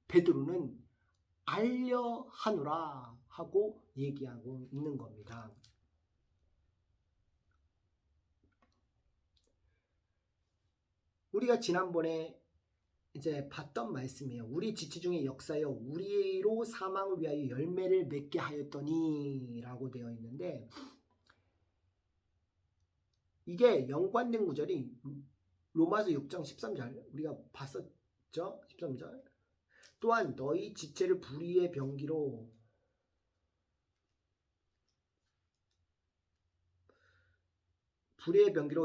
베드로는 알려 하노라 하고 얘기하고 있는 겁니다. 우리가 지난번에 이제 봤던 말씀이에요. 우리 지체 중에 역사여 우리로 사망을 위하여 열매를 맺게 하였더니 라고 되어 있는데, 이게 연관된 구절이 로마서 6장 13절 우리가 봤었죠. 13절 또한 너희 지체를 불의의 병기로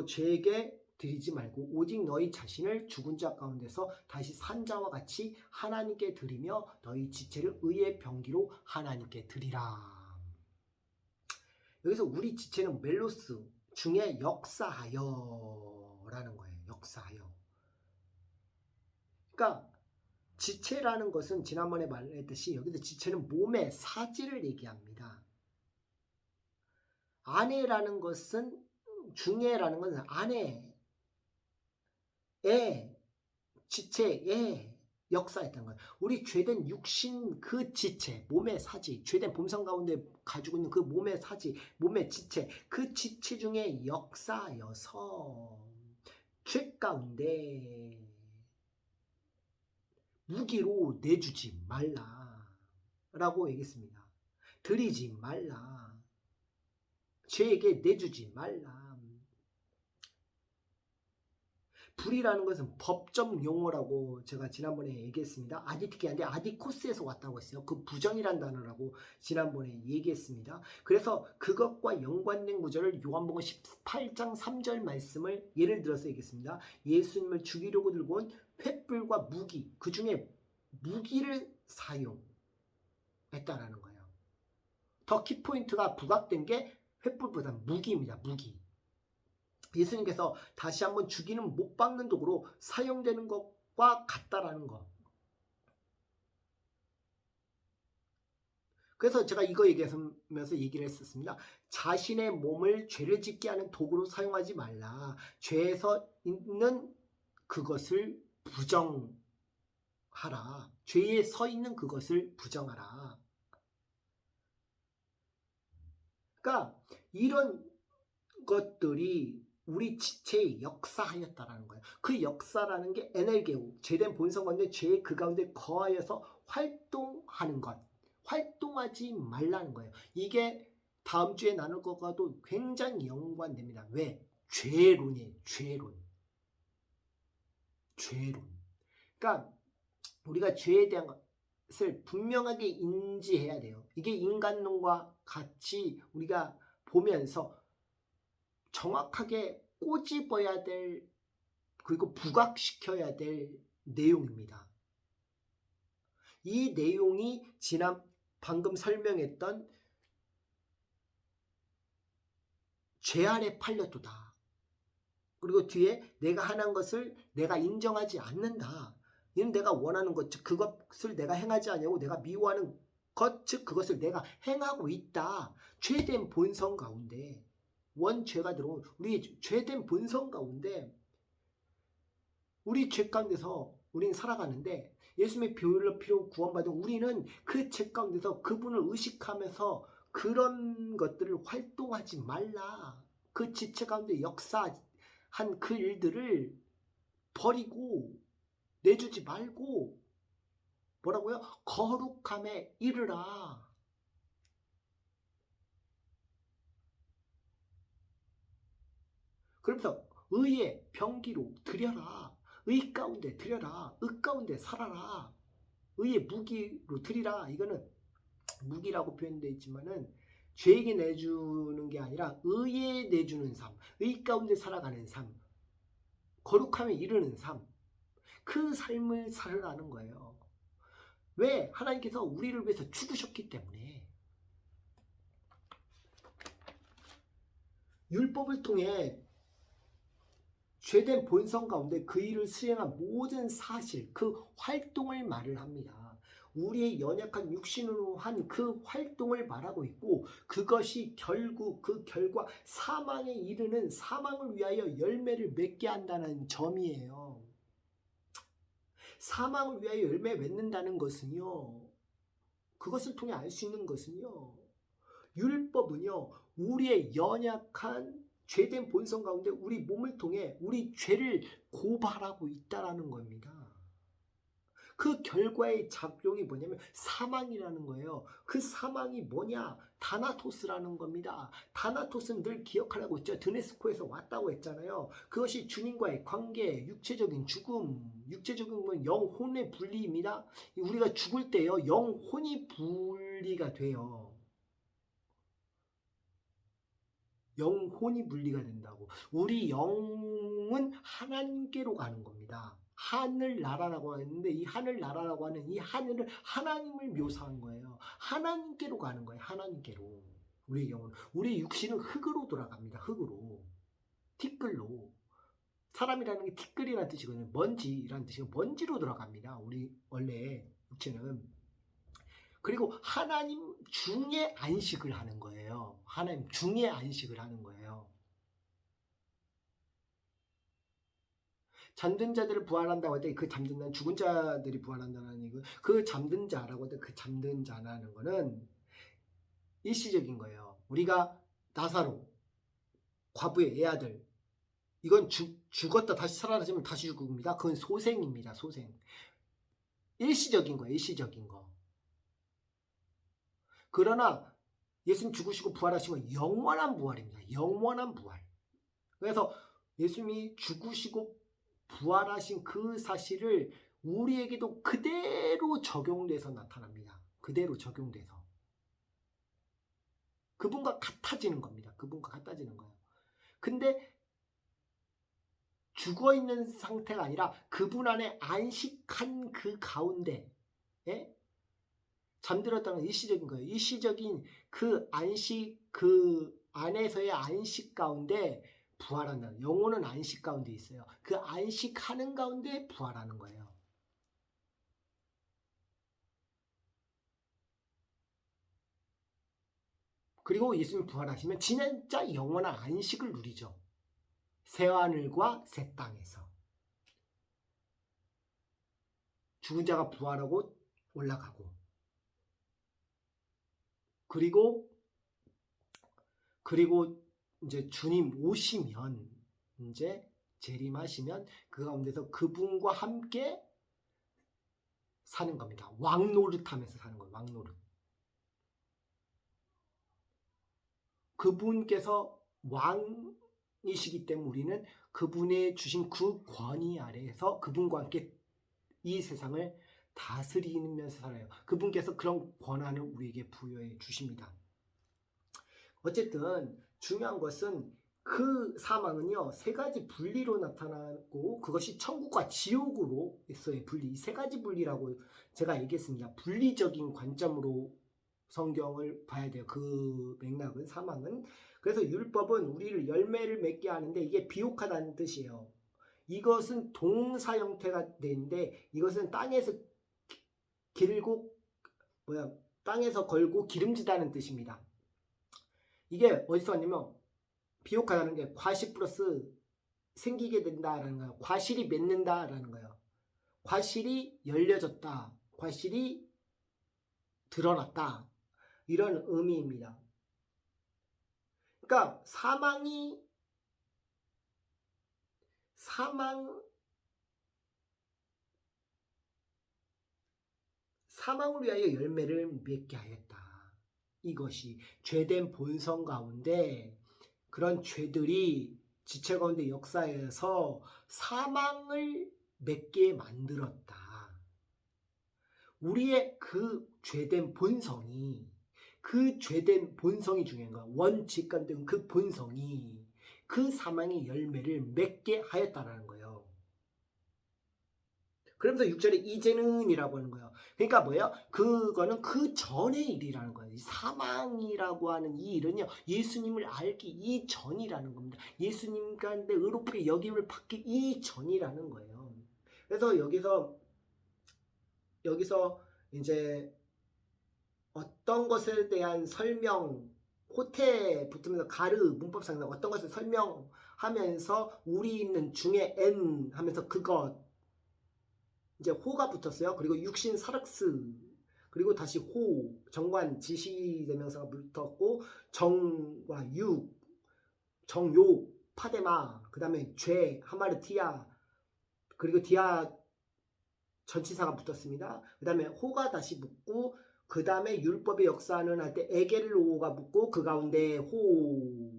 죄에게 드리지 말고 오직 너희 자신을 죽은 자 가운데서 다시 산 자와 같이 하나님께 드리며 너희 지체를 의의 병기로 하나님께 드리라. 여기서 우리 지체는 멜로스 중에 역사하여 라는 거예요. 역사하여. 그러니까 지체라는 것은 지난번에 말했듯이 여기서 지체는 몸의 사지를 얘기합니다. 아내라는 것은, 중애라는 것은 아내의 지체의 역사였던 거예요. 우리 죄된 육신 그 지체, 몸의 사지, 죄된 본성 가운데 가지고 있는 그 몸의 사지, 몸의 지체, 그 지체 중에 역사여서 죄 가운데 무기로 내주지 말라라고 얘기했습니다. 드리지 말라. 죄에게 내주지 말라. 불이라는 것은 법적 용어라고 제가 지난번에 얘기했습니다. 아디티키한데 아디코스에서 왔다고 했어요. 그 부정이란 단어라고 지난번에 얘기했습니다. 그래서 그것과 연관된 구절을 요한복음 18장 3절 말씀을 예를 들어서 얘기했습니다. 예수님을 죽이려고 들고 온 횃불과 무기, 그 중에 무기를 사용했다라는 거예요. 더 키포인트가 부각된 게 횃불보다 무기입니다. 무기. 예수님께서 다시 한번 죽이는 못 박는 도구로 사용되는 것과 같다라는 것. 그래서 제가 이거 얘기하면서 얘기를 했었습니다. 자신의 몸을 죄를 짓게 하는 도구로 사용하지 말라. 죄에서 있는 그것을 부정하라. 죄에 서 있는 그것을 부정하라. 그러니까 이런 것들이 우리 지체의 역사하였다라는 거예요. 그 역사라는 게 에넬게우, 죄된 본성 가운데 죄의 그 가운데 거하여서 활동하는 것, 활동하지 말라는 거예요. 이게 다음 주에 나눌 것과도 굉장히 연관됩니다. 왜? 죄론이에요. 죄론. 그러니까 우리가 죄에 대한 것을 분명하게 인지해야 돼요. 이게 인간론과 같이 우리가 보면서 정확하게 꼬집어야 될, 그리고 부각시켜야 될 내용입니다. 이 내용이 방금 설명했던 죄 아래 팔렸도다. 그리고 뒤에 내가 하는 것을 내가 인정하지 않는다. 이는 내가 원하는 것, 즉 그것을 내가 행하지 않냐고 내가 미워하는 것, 즉 그것을 내가 행하고 있다. 죄된 본성 가운데, 원죄가 들어온 우리 죄된 본성 가운데, 우리 죄 가운데서 우리는 살아가는데, 예수님의 피로 구원받은 우리는 그 죄 가운데서 그분을 의식하면서 그런 것들을 활동하지 말라. 그 지체 가운데 역사한 그 일들을 버리고 내주지 말고, 뭐라고요? 거룩함에 이르라. 그러면서 의의 병기로 드려라. 의 가운데 드려라. 의 가운데 살아라. 의의 무기로 드리라. 이거는 무기라고 표현되어 있지만은 죄에게 내주는 게 아니라 의에 내주는 삶, 의 가운데 살아가는 삶, 거룩함에 이르는 삶, 그 삶을 살으라는 거예요. 왜? 하나님께서 우리를 위해서 죽으셨기 때문에. 율법을 통해 죄된 본성 가운데 그 일을 수행한 모든 사실, 그 활동을 말을 합니다. 우리의 연약한 육신으로 한 그 활동을 말하고 있고, 그것이 결국 그 결과 사망에 이르는, 사망을 위하여 열매를 맺게 한다는 점이에요. 사망을 위하여 열매 맺는다는 것은요, 그것을 통해 알 수 있는 것은요, 율법은요, 우리의 연약한 죄된 본성 가운데 우리 몸을 통해 우리 죄를 고발하고 있다라는 겁니다. 그 결과의 작용이 뭐냐면 사망이라는 거예요. 그 사망이 뭐냐? 다나토스라는 겁니다. 다나토스는 늘 기억하라고 했죠. 드네스코에서 왔다고 했잖아요. 그것이 주님과의 관계, 육체적인 죽음, 육체적인 건 영혼의 분리입니다. 우리가 죽을 때요, 영혼이 분리가 돼요. 영혼이 분리가 된다고. 우리 영은 하나님께로 가는 겁니다. 하늘나라라고 하는데, 이 하늘나라라고 하는 이 하늘을 하나님을 묘사한 거예요. 하나님께로 가는 거예요. 하나님께로. 우리 영혼, 우리 육신은 흙으로 돌아갑니다. 흙으로, 티끌로. 사람이라는 게 티끌이라는 뜻이거든요. 먼지라는 뜻이고, 먼지로 돌아갑니다. 우리 원래 육체는. 그리고 하나님 중에 안식을 하는 거예요. 하나님 중에 안식을 하는 거예요. 잠든 자들을 부활한다고 할 때 그 잠든 자는 죽은 자들이 부활한다는 얘기고, 그 잠든 자라고 할 때 그 잠든 자라는 거는 일시적인 거예요. 우리가 나사로, 과부의 애아들, 이건 죽었다 다시 살아나지면 다시 죽습니다. 그건 소생입니다. 소생. 일시적인 거예요. 일시적인 거. 그러나 예수님 죽으시고 부활하신 건 영원한 부활입니다. 영원한 부활. 그래서 예수님이 죽으시고 부활하신 그 사실을 우리에게도 그대로 적용돼서 나타납니다. 그대로 적용돼서. 그분과 같아지는 겁니다. 그분과 같아지는 거예요. 근데 죽어있는 상태가 아니라 그분 안에 안식한 그 가운데, 예? 잠들었다는 일시적인 거예요. 일시적인 그 안식, 그 안에서의 안식 가운데 부활한다는, 영혼은 안식 가운데 있어요. 그 안식하는 가운데 부활하는 거예요. 그리고 예수님 부활하시면 진짜 영원한 안식을 누리죠. 새하늘과 새 땅에서. 죽은 자가 부활하고 올라가고, 그리고 그리고 이제 주님 오시면 이제 재림하시면 그 가운데서 그분과 함께 사는 겁니다. 왕노릇하면서 사는 거예요. 왕노릇. 그분께서 왕이시기 때문에 우리는 그분의 주신 그 권위 아래에서 그분과 함께 이 세상을 다스리면서 살아요. 그분께서 그런 권한을 우리에게 부여해 주십니다. 어쨌든 중요한 것은 그 사망은요, 세 가지 분리로 나타나고 그것이 천국과 지옥으로 있어요. 분리. 세 가지 분리라고 제가 얘기했습니다. 분리적인 관점으로 성경을 봐야 돼요. 그 맥락은, 사망은. 그래서 율법은 우리를 열매를 맺게 하는데 이게 비옥하다는 뜻이에요. 이것은 동사 형태가 되는데 이것은 땅에서 길고 땅에서 걸고 기름지다는 뜻입니다. 이게 어디서 왔냐면 비옥하다는 게 과실 플러스 생기게 된다라는 거예요. 과실이 맺는다라는 거예요. 과실이 열려졌다. 과실이 드러났다. 이런 의미입니다. 그러니까 사망을 위하여 열매를 맺게 하였다. 이것이 죄된 본성 가운데 그런 죄들이 지체 가운데 역사에서 사망을 맺게 만들었다. 우리의 그 죄된 본성이 중요한 거야. 원칙관 등 그 본성이 그 사망의 열매를 맺게 하였다라는 거예요. 그러면서 6절에 이제는이라고 하는 거예요. 그러니까 뭐예요? 그거는 그 전의 일이라는 거예요. 사망이라고 하는 이 일은요, 예수님을 알기 이전이라는 겁니다. 예수님 가운데 의롭게 여김을 받기 이전이라는 거예요. 그래서 여기서 이제 어떤 것에 대한 설명, 호태 붙으면서 가르 문법상 어떤 것을 설명하면서 우리 있는 중에 N 하면서 그것 이제 호가 붙었어요. 그리고 육신 사륵스 그리고 다시 호 정관 지시대명사가 붙었고 정과 육 정요 파데마 그 다음에 죄 하마르티아 그리고 디아 전치사가 붙었습니다. 그 다음에 호가 다시 붙고 그 다음에 율법의 역사는 할 때 에겔로가 붙고 그 가운데 호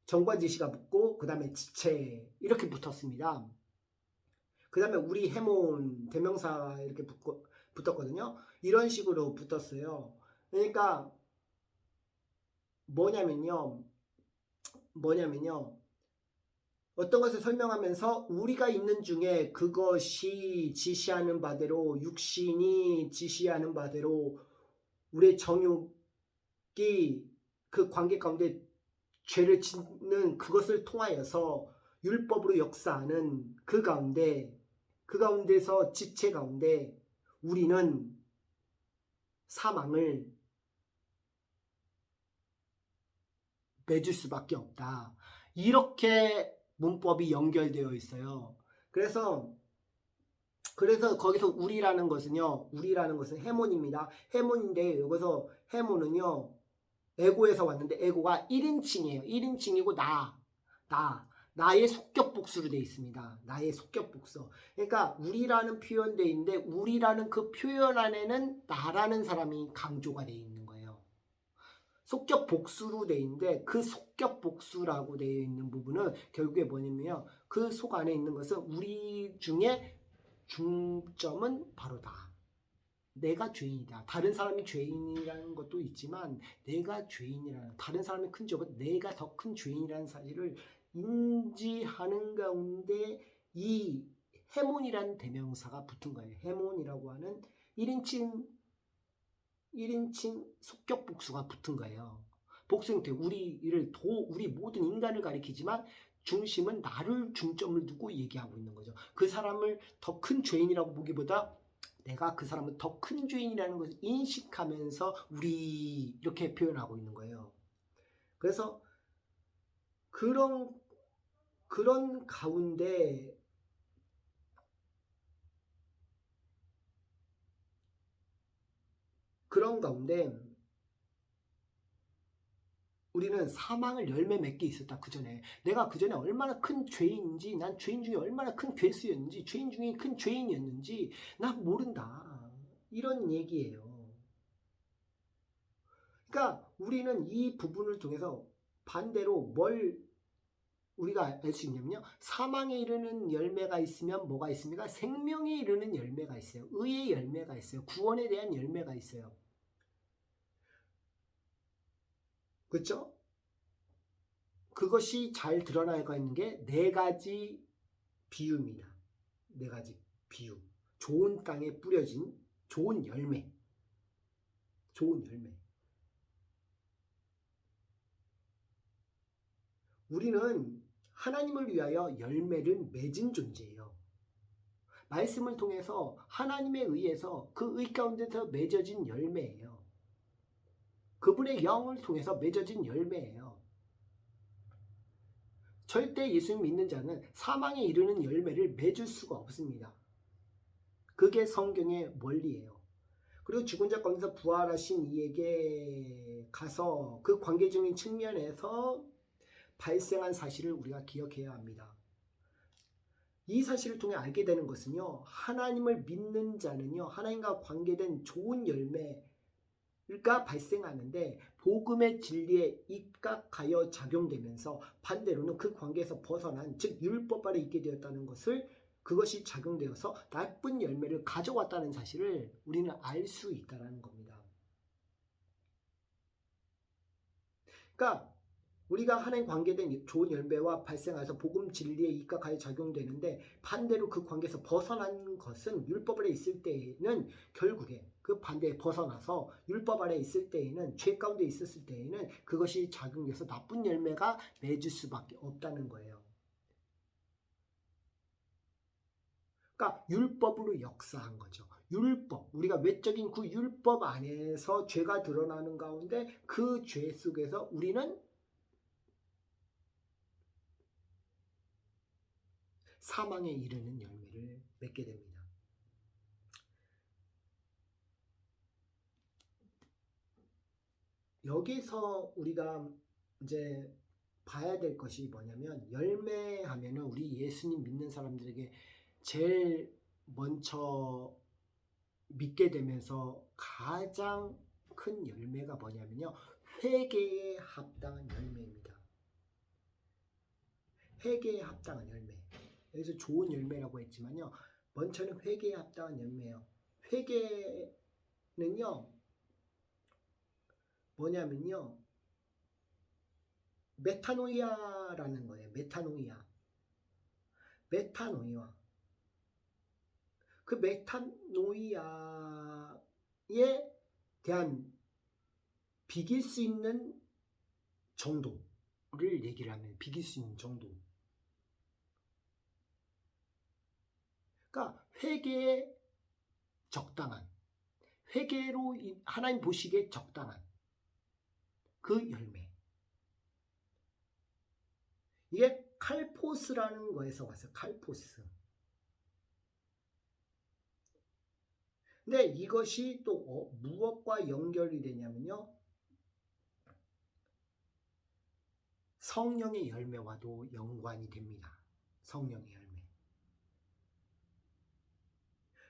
정관지시가 붙고 그 다음에 지체 이렇게 붙었습니다. 그 다음에 우리 해몬 대명사 이렇게 붙었거든요. 이런 식으로 붙었어요. 그러니까 뭐냐면요. 어떤 것을 설명하면서 우리가 있는 중에 그것이 지시하는 바대로 육신이 지시하는 바대로 우리의 정욕이 그 관계 가운데 죄를 짓는 그것을 통하여서 율법으로 역사하는 그 가운데서 지체 가운데 우리는 사망을 맺을 수밖에 없다. 이렇게 문법이 연결되어 있어요. 그래서 거기서 우리라는 것은 해몬입니다. 해몬인데 여기서 해몬은요 에고에서 왔는데 에고가 1인칭이에요. 1인칭이고 나의 속격복수로 되어 있습니다. 나의 속격복수. 그러니까 우리라는 표현되어 있는데 우리라는 그 표현 안에는 나라는 사람이 강조가 되어 있는 거예요. 속격복수로 되어 있는데 그 속격복수라고 되어 있는 부분은 결국에 뭐냐면요. 그 속 안에 있는 것은 우리 중에 중점은 바로 나. 내가 죄인이다. 다른 사람이 죄인이라는 것도 있지만 내가 죄인이라는 다른 사람의 큰 죄보다 내가 더 큰 죄인이라는 사실을 인지하는 가운데 이 해몬이라는 대명사가 붙은 거예요. 해몬이라고 하는 1인칭 속격복수가 붙은 거예요. 복수 형태 우리 모든 인간을 가리키지만 중심은 나를 중점을 두고 얘기하고 있는 거죠. 그 사람을 더 큰 죄인이라고 보기보다 내가 그 사람은 더 큰 죄인이라는 것을 인식하면서 우리 이렇게 표현하고 있는 거예요. 그래서 그런 가운데 우리는 사망을 열매 맺게 있었다. 그 전에 내가 그 전에 얼마나 큰 죄인인지, 난 죄인 중에 얼마나 큰 괴수였는지, 죄인 중에 큰 죄인이었는지 난 모른다. 이런 얘기예요. 그러니까 우리는 이 부분을 통해서 반대로 뭘 우리가 알 수 있냐면요. 사망에 이르는 열매가 있으면 뭐가 있습니까? 생명에 이르는 열매가 있어요. 의의 열매가 있어요. 구원에 대한 열매가 있어요. 그렇죠? 그것이 잘 드러나가 있는 게 네 가지 비유입니다. 네 가지 비유. 좋은 땅에 뿌려진 좋은 열매. 좋은 열매. 우리는 하나님을 위하여 열매를 맺은 존재예요. 말씀을 통해서 하나님에 의해서 그 의 가운데서 맺어진 열매예요. 그분의 영을 통해서 맺어진 열매예요. 절대 예수님 믿는 자는 사망에 이르는 열매를 맺을 수가 없습니다. 그게 성경의 원리예요. 그리고 죽은 자 가운데서 부활하신 이에게 가서 그 관계적인 측면에서 발생한 사실을 우리가 기억해야 합니다. 이 사실을 통해 알게 되는 것은요. 하나님을 믿는 자는요. 하나님과 관계된 좋은 열매가 발생하는데 복음의 진리에 입각하여 작용되면서 반대로는 그 관계에서 벗어난 즉 율법 아래 있게 되었다는 것을 그것이 작용되어서 나쁜 열매를 가져왔다는 사실을 우리는 알 수 있다는 겁니다. 그러니까 우리가 하나님 관계된 좋은 열매와 발생해서 복음 진리에 입각하여 작용되는데 반대로 그 관계에서 벗어난 것은 율법 아래 있을 때에는 결국에 그 반대에 벗어나서 율법 아래 있을 때에는 죄 가운데 있었을 때에는 그것이 작용돼서 나쁜 열매가 맺을 수밖에 없다는 거예요. 그러니까 율법으로 역사한 거죠. 율법, 우리가 외적인 그 율법 안에서 죄가 드러나는 가운데 그 죄 속에서 우리는 사망에 이르는 열매를 맺게 됩니다. 여기서 우리가 이제 봐야 될 것이 뭐냐면 열매하면은 우리 예수님 믿는 사람들에게 제일 먼저 믿게 되면서 가장 큰 열매가 뭐냐면요. 회개에 합당한 열매입니다. 회개에 합당한 열매. 여기서 좋은 열매라고 했지만요. 먼저는 회개에 합당한 열매예요. 회개는요. 뭐냐면요. 메타노이아라는 거예요. 메타노이아. 그 메타노이아에 대한 비길 수 있는 정도를 얘기를 하면 비길 수 있는 정도. 그러니까 회개에 적당한, 회개로 하나님 보시기에 적당한 그 열매. 이게 칼포스라는 거에서 왔어요. 칼포스. 근데 이것이 또 무엇과 연결이 되냐면요. 성령의 열매와도 연관이 됩니다. 성령의 열매.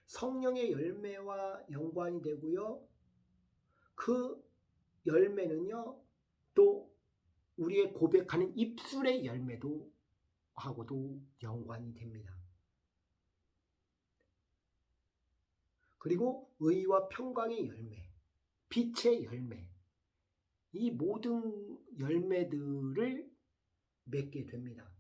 성령의 열매와 연관이 되고요. 그 열매는요. 또 우리의 고백하는 입술의 열매도 하고도 연관이 됩니다. 그리고 의와 평강의 열매, 빛의 열매, 이 모든 열매들을 맺게 됩니다.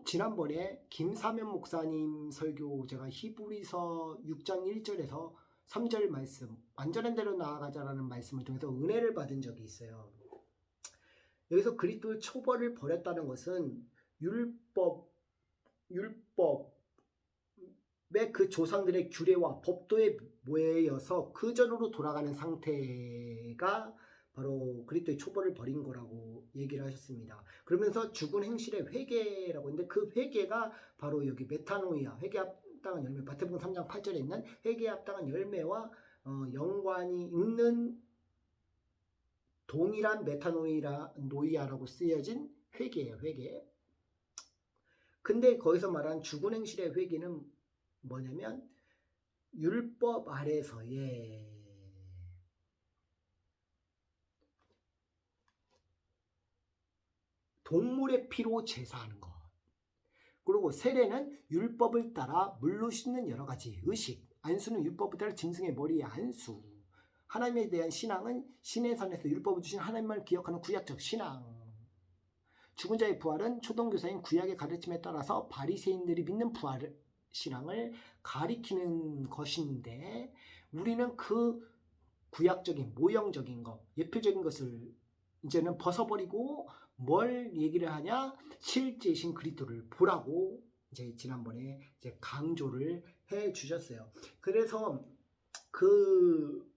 지난번에 김사면 목사님 설교 제가 히브리서 6장 1절에서 3절 말씀 완전한 대로 나아가자라는 말씀을 통해서 은혜를 받은 적이 있어요. 여기서 그리스도의 초벌을 버렸다는 것은 율법의 그 조상들의 규례와 법도에 모여서 그전으로 돌아가는 상태가 바로 그리스도의 초벌을 버린 거라고 얘기를 하셨습니다. 그러면서 죽은 행실의 회개라고 했는데 그 회개가 바로 여기 메타노이아, 회개에 합당한 열매, 마태복음 3장 8절에 있는 회개에 합당한 열매와 연관이 있는 동일한 메타노이아라고 쓰여진 회개예요. 회개. 근데 거기서 말한 죽은 행실의 회개는 뭐냐면 율법 아래서의 동물의 피로 제사하는 것. 그리고 세례는 율법을 따라 물로 씻는 여러 가지 의식. 안수는 율법을 따라 짐승의 머리의 안수. 하나님에 대한 신앙은 신의 산에서 율법을 주신 하나님을 기억하는 구약적 신앙. 죽은 자의 부활은 초등교사인 구약의 가르침에 따라서 바리새인들이 믿는 부활 신앙을 가리키는 것인데 우리는 그 구약적인 모형적인 것, 예표적인 것을 이제는 벗어버리고 뭘 얘기를 하냐? 실제이신 그리스도를 보라고 이제 지난번에 이제 강조를 해 주셨어요. 그래서 그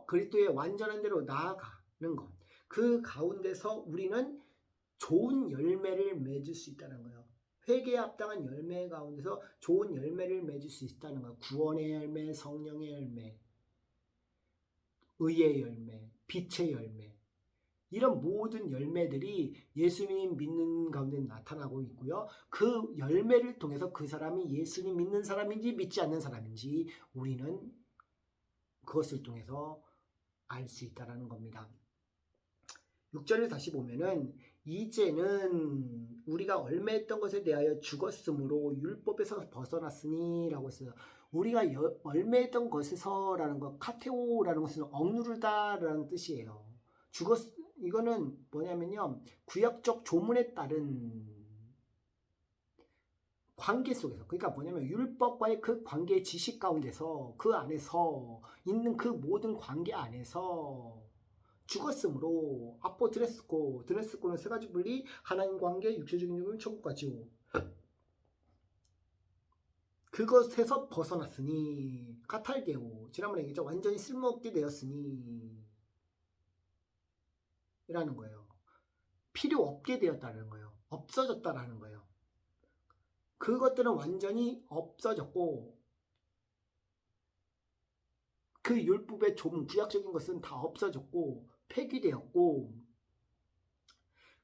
그리스도의 완전한 대로 나아가는 것, 그 가운데서 우리는 좋은 열매를 맺을 수 있다는 거예요. 회개에 합당한 열매 가운데서 좋은 열매를 맺을 수 있다는 거예요. 구원의 열매, 성령의 열매, 의의 열매, 빛의 열매. 이런 모든 열매들이 예수님 믿는 가운데 나타나고 있고요. 그 열매를 통해서 그 사람이 예수님 믿는 사람인지 믿지 않는 사람인지 우리는 그것을 통해서 알 수 있다는 겁니다. 6절을 다시 보면은 이제는 우리가 얽매했던 것에 대하여 죽었으므로 율법에서 벗어났으니 라고 했어요. 우리가 얽매했던 것에서라는 것, 카테오라는 것은 억누르다 라는 뜻이에요. 이거는 뭐냐면요, 구약적 조문에 따른 관계 속에서, 그러니까 뭐냐면 율법과의 그 관계의 지식 가운데서 그 안에서 있는 그 모든 관계 안에서 죽었으므로 아포 드레스코는 세 가지 분리, 하나님 관계, 육체적인 욕은 천국과 지옥. 그것에서 벗어났으니 카탈게오, 지난번에 얘기했죠. 완전히 쓸모없게 되었으니 이라는 거예요. 필요 없게 되었다는 거예요. 없어졌다라는 거예요. 그것들은 완전히 없어졌고 그 율법의 좀 구약적인 것은 다 없어졌고 폐기되었고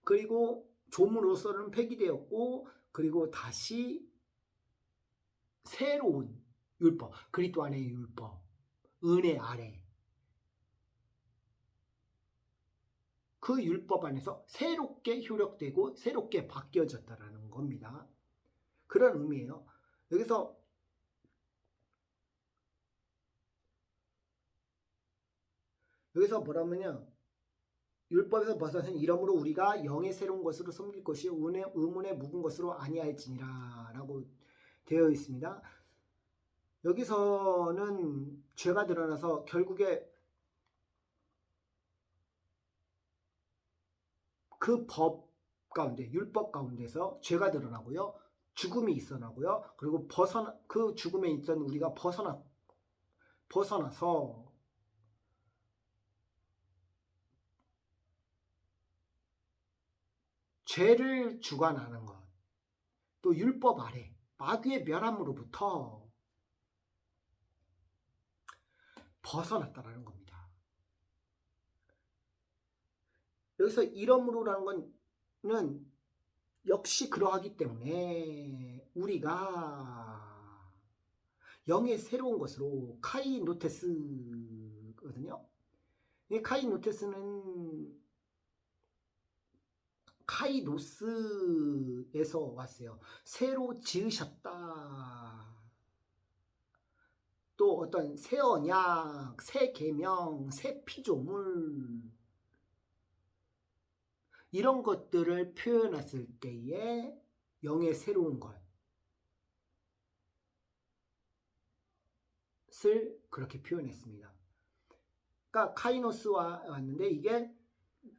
그리고 조문으로서는 폐기되었고 그리고 다시 새로운 율법, 그리스도 안의 율법, 은혜 아래 그 율법 안에서 새롭게 효력되고 새롭게 바뀌어졌다라는 겁니다. 그런 의미예요. 여기서 뭐라면요, 율법에서 벗어나신 이러므로 우리가 영의 새로운 것으로 섬길 것이 의문에 묵은 것으로 아니할지니라 라고 되어 있습니다. 여기서는 죄가 드러나서 결국에 그 법 가운데, 율법 가운데서 죄가 드러나고요, 죽음이 있어나고요, 그리고 그 죽음에 있던 우리가 벗어나서 죄를 주관하는 것, 또 율법 아래 마귀의 멸함으로부터 벗어났다라는 겁니다. 여기서 이러므로라는 거는 역시 그러하기 때문에 우리가 영의 새로운 것으로 카이노테스거든요. 이 카이노테스는 카이노스에서 왔어요. 새로 지으셨다. 또 어떤 새 언약, 새 계명, 새 피조물 이런 것들을 표현했을 때에 영의 새로운 것을 그렇게 표현했습니다. 그러니까 카이노스와 왔는데 이게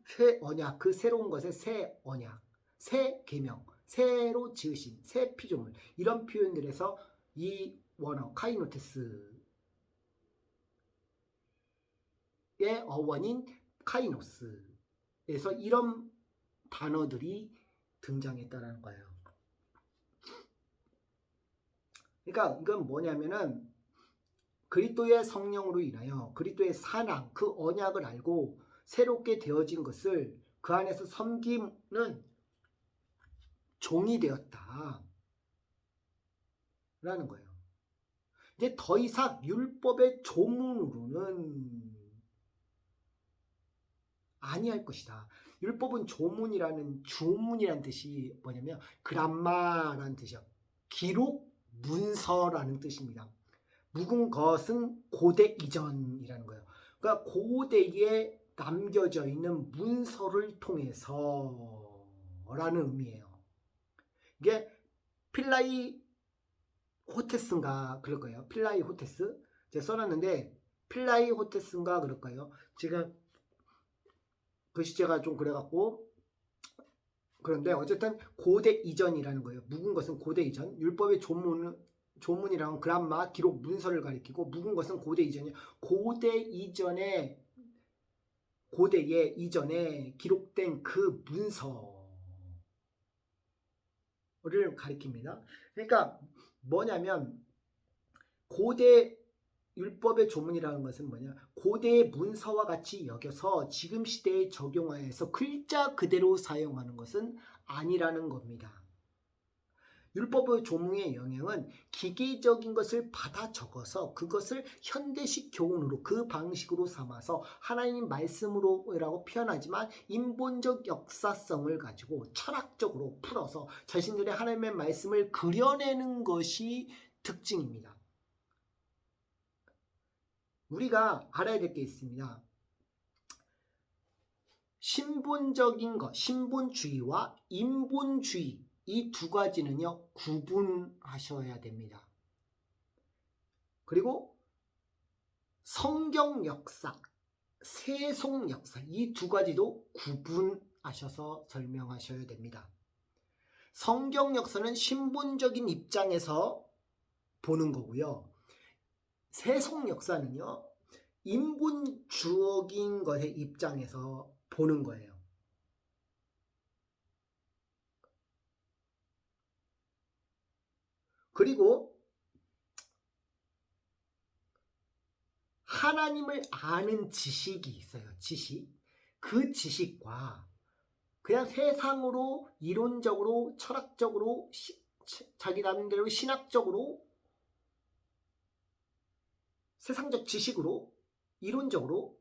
새 언약, 그 새로운 것의 새 언약, 새 계명, 새로 지으신 새 피조물 이런 표현들에서 이 원어 카이노테스의 어원인 카이노스에서 이런 단어들이 등장했다는 거예요. 그러니까 이건 뭐냐면은 그리스도의 성령으로 인하여 그리스도의 사랑, 그 언약을 알고 새롭게 되어진 것을 그 안에서 섬기는 종이 되었다 라는 거예요. 이제 더 이상 율법의 조문으로는 아니할 것이다. 율법은 주문이라는 뜻이 뭐냐면 그람마라는 뜻이요. 기록, 문서라는 뜻입니다. 묵은 것은 고대 이전이라는 거예요. 그러니까 고대에 남겨져 있는 문서를 통해서라는 의미예요. 이게 필라이 호테스인가 그럴 거예요. 필라이 호테스 제가 써놨는데 필라이 호테스인가 그럴 거예요. 제가 글씨체가 좀 그래갖고 그런데 어쨌든 고대 이전이라는 거예요. 묵은 것은 고대 이전. 율법의 조문이란 그람마, 기록, 문서를 가리키고 묵은 것은 고대 이전이에요. 고대에 이전에 기록된 그 문서를 가리킵니다. 그러니까 뭐냐면 고대 율법의 조문이라는 것은 뭐냐? 고대의 문서와 같이 여겨서 지금 시대에 적용하여서 글자 그대로 사용하는 것은 아니라는 겁니다. 율법의 조문의 영향은 기계적인 것을 받아 적어서 그것을 현대식 교훈으로 그 방식으로 삼아서 하나님 말씀으로라고 표현하지만 인본적 역사성을 가지고 철학적으로 풀어서 자신들의 하나님의 말씀을 그려내는 것이 특징입니다. 우리가 알아야 될 게 있습니다. 신본적인 것, 신본주의와 인본주의 이 두 가지는요 구분하셔야 됩니다. 그리고 성경 역사, 세속 역사 이 두 가지도 구분하셔서 설명하셔야 됩니다. 성경 역사는 신본적인 입장에서 보는 거고요. 세속 역사는요 인본주의적인 것의 입장에서 보는 거예요. 그리고 하나님을 아는 지식이 있어요. 지식. 그 지식과 그냥 세상으로 이론적으로 철학적으로 자기 나름대로 신학적으로 세상적 지식으로 이론적으로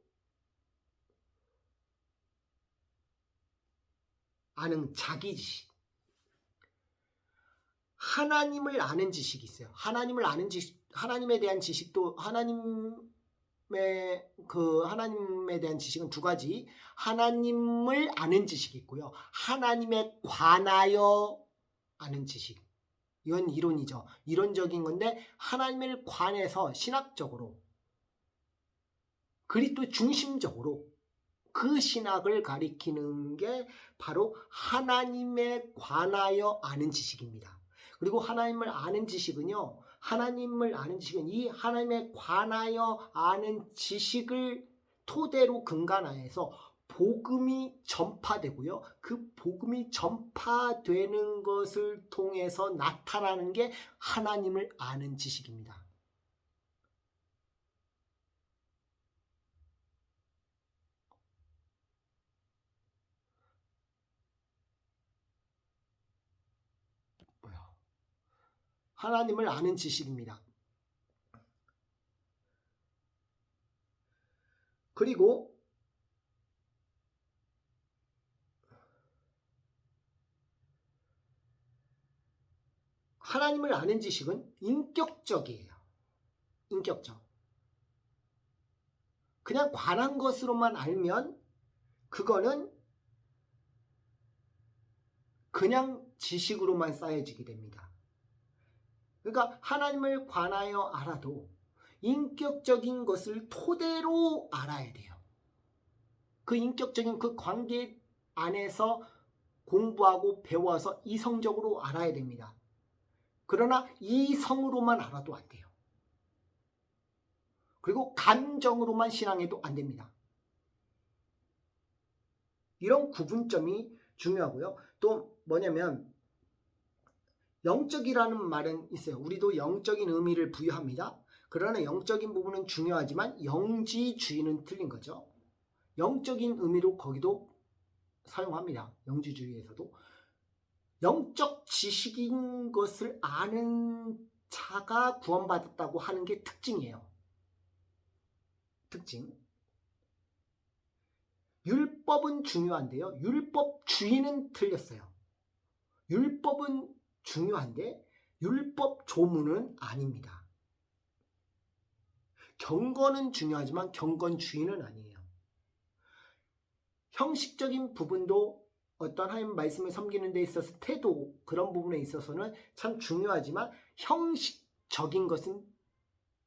아는 자기 지식. 하나님을 아는 지식이 있어요. 하나님을 아는 지식, 하나님에 대한 지식도 하나님에 대한 지식은 두 가지. 하나님을 아는 지식이 있고요. 하나님에 관하여 아는 지식. 이건 이론이죠. 이론적인 건데 하나님을 관해서 신학적으로 그리스도 중심적으로 그 신학을 가리키는 게 바로 하나님에 관하여 아는 지식입니다. 그리고 하나님을 아는 지식은요. 이 하나님에 관하여 아는 지식을 토대로 근간하여서 복음이 전파되고요. 그 복음이 전파되는 것을 통해서 나타나는 게 하나님을 아는 지식입니다. 하나님을 아는 지식입니다. 그리고 하나님을 아는 지식은 인격적이에요. 인격적. 그냥 관한 것으로만 알면 그거는 그냥 지식으로만 쌓여지게 됩니다. 그러니까 하나님을 관하여 알아도 인격적인 것을 토대로 알아야 돼요. 그 인격적인 그 관계 안에서 공부하고 배워서 이성적으로 알아야 됩니다. 그러나 이성으로만 알아도 안 돼요. 그리고 감정으로만 신앙해도 안 됩니다. 이런 구분점이 중요하고요. 또 뭐냐면 영적이라는 말은 있어요. 우리도 영적인 의미를 부여합니다. 그러나 영적인 부분은 중요하지만 영지주의는 틀린 거죠. 영적인 의미로 거기도 사용합니다. 영지주의에서도. 영적 지식인 것을 아는 자가 구원받았다고 하는 게 특징이에요. 특징. 율법은 중요한데요. 율법주의는 틀렸어요. 율법은 중요한데 율법 조문은 아닙니다. 경건은 중요하지만 경건주의는 아니에요. 형식적인 부분도 어떤 하나님 말씀을 섬기는 데 있어서 태도, 그런 부분에 있어서는 참 중요하지만 형식적인 것은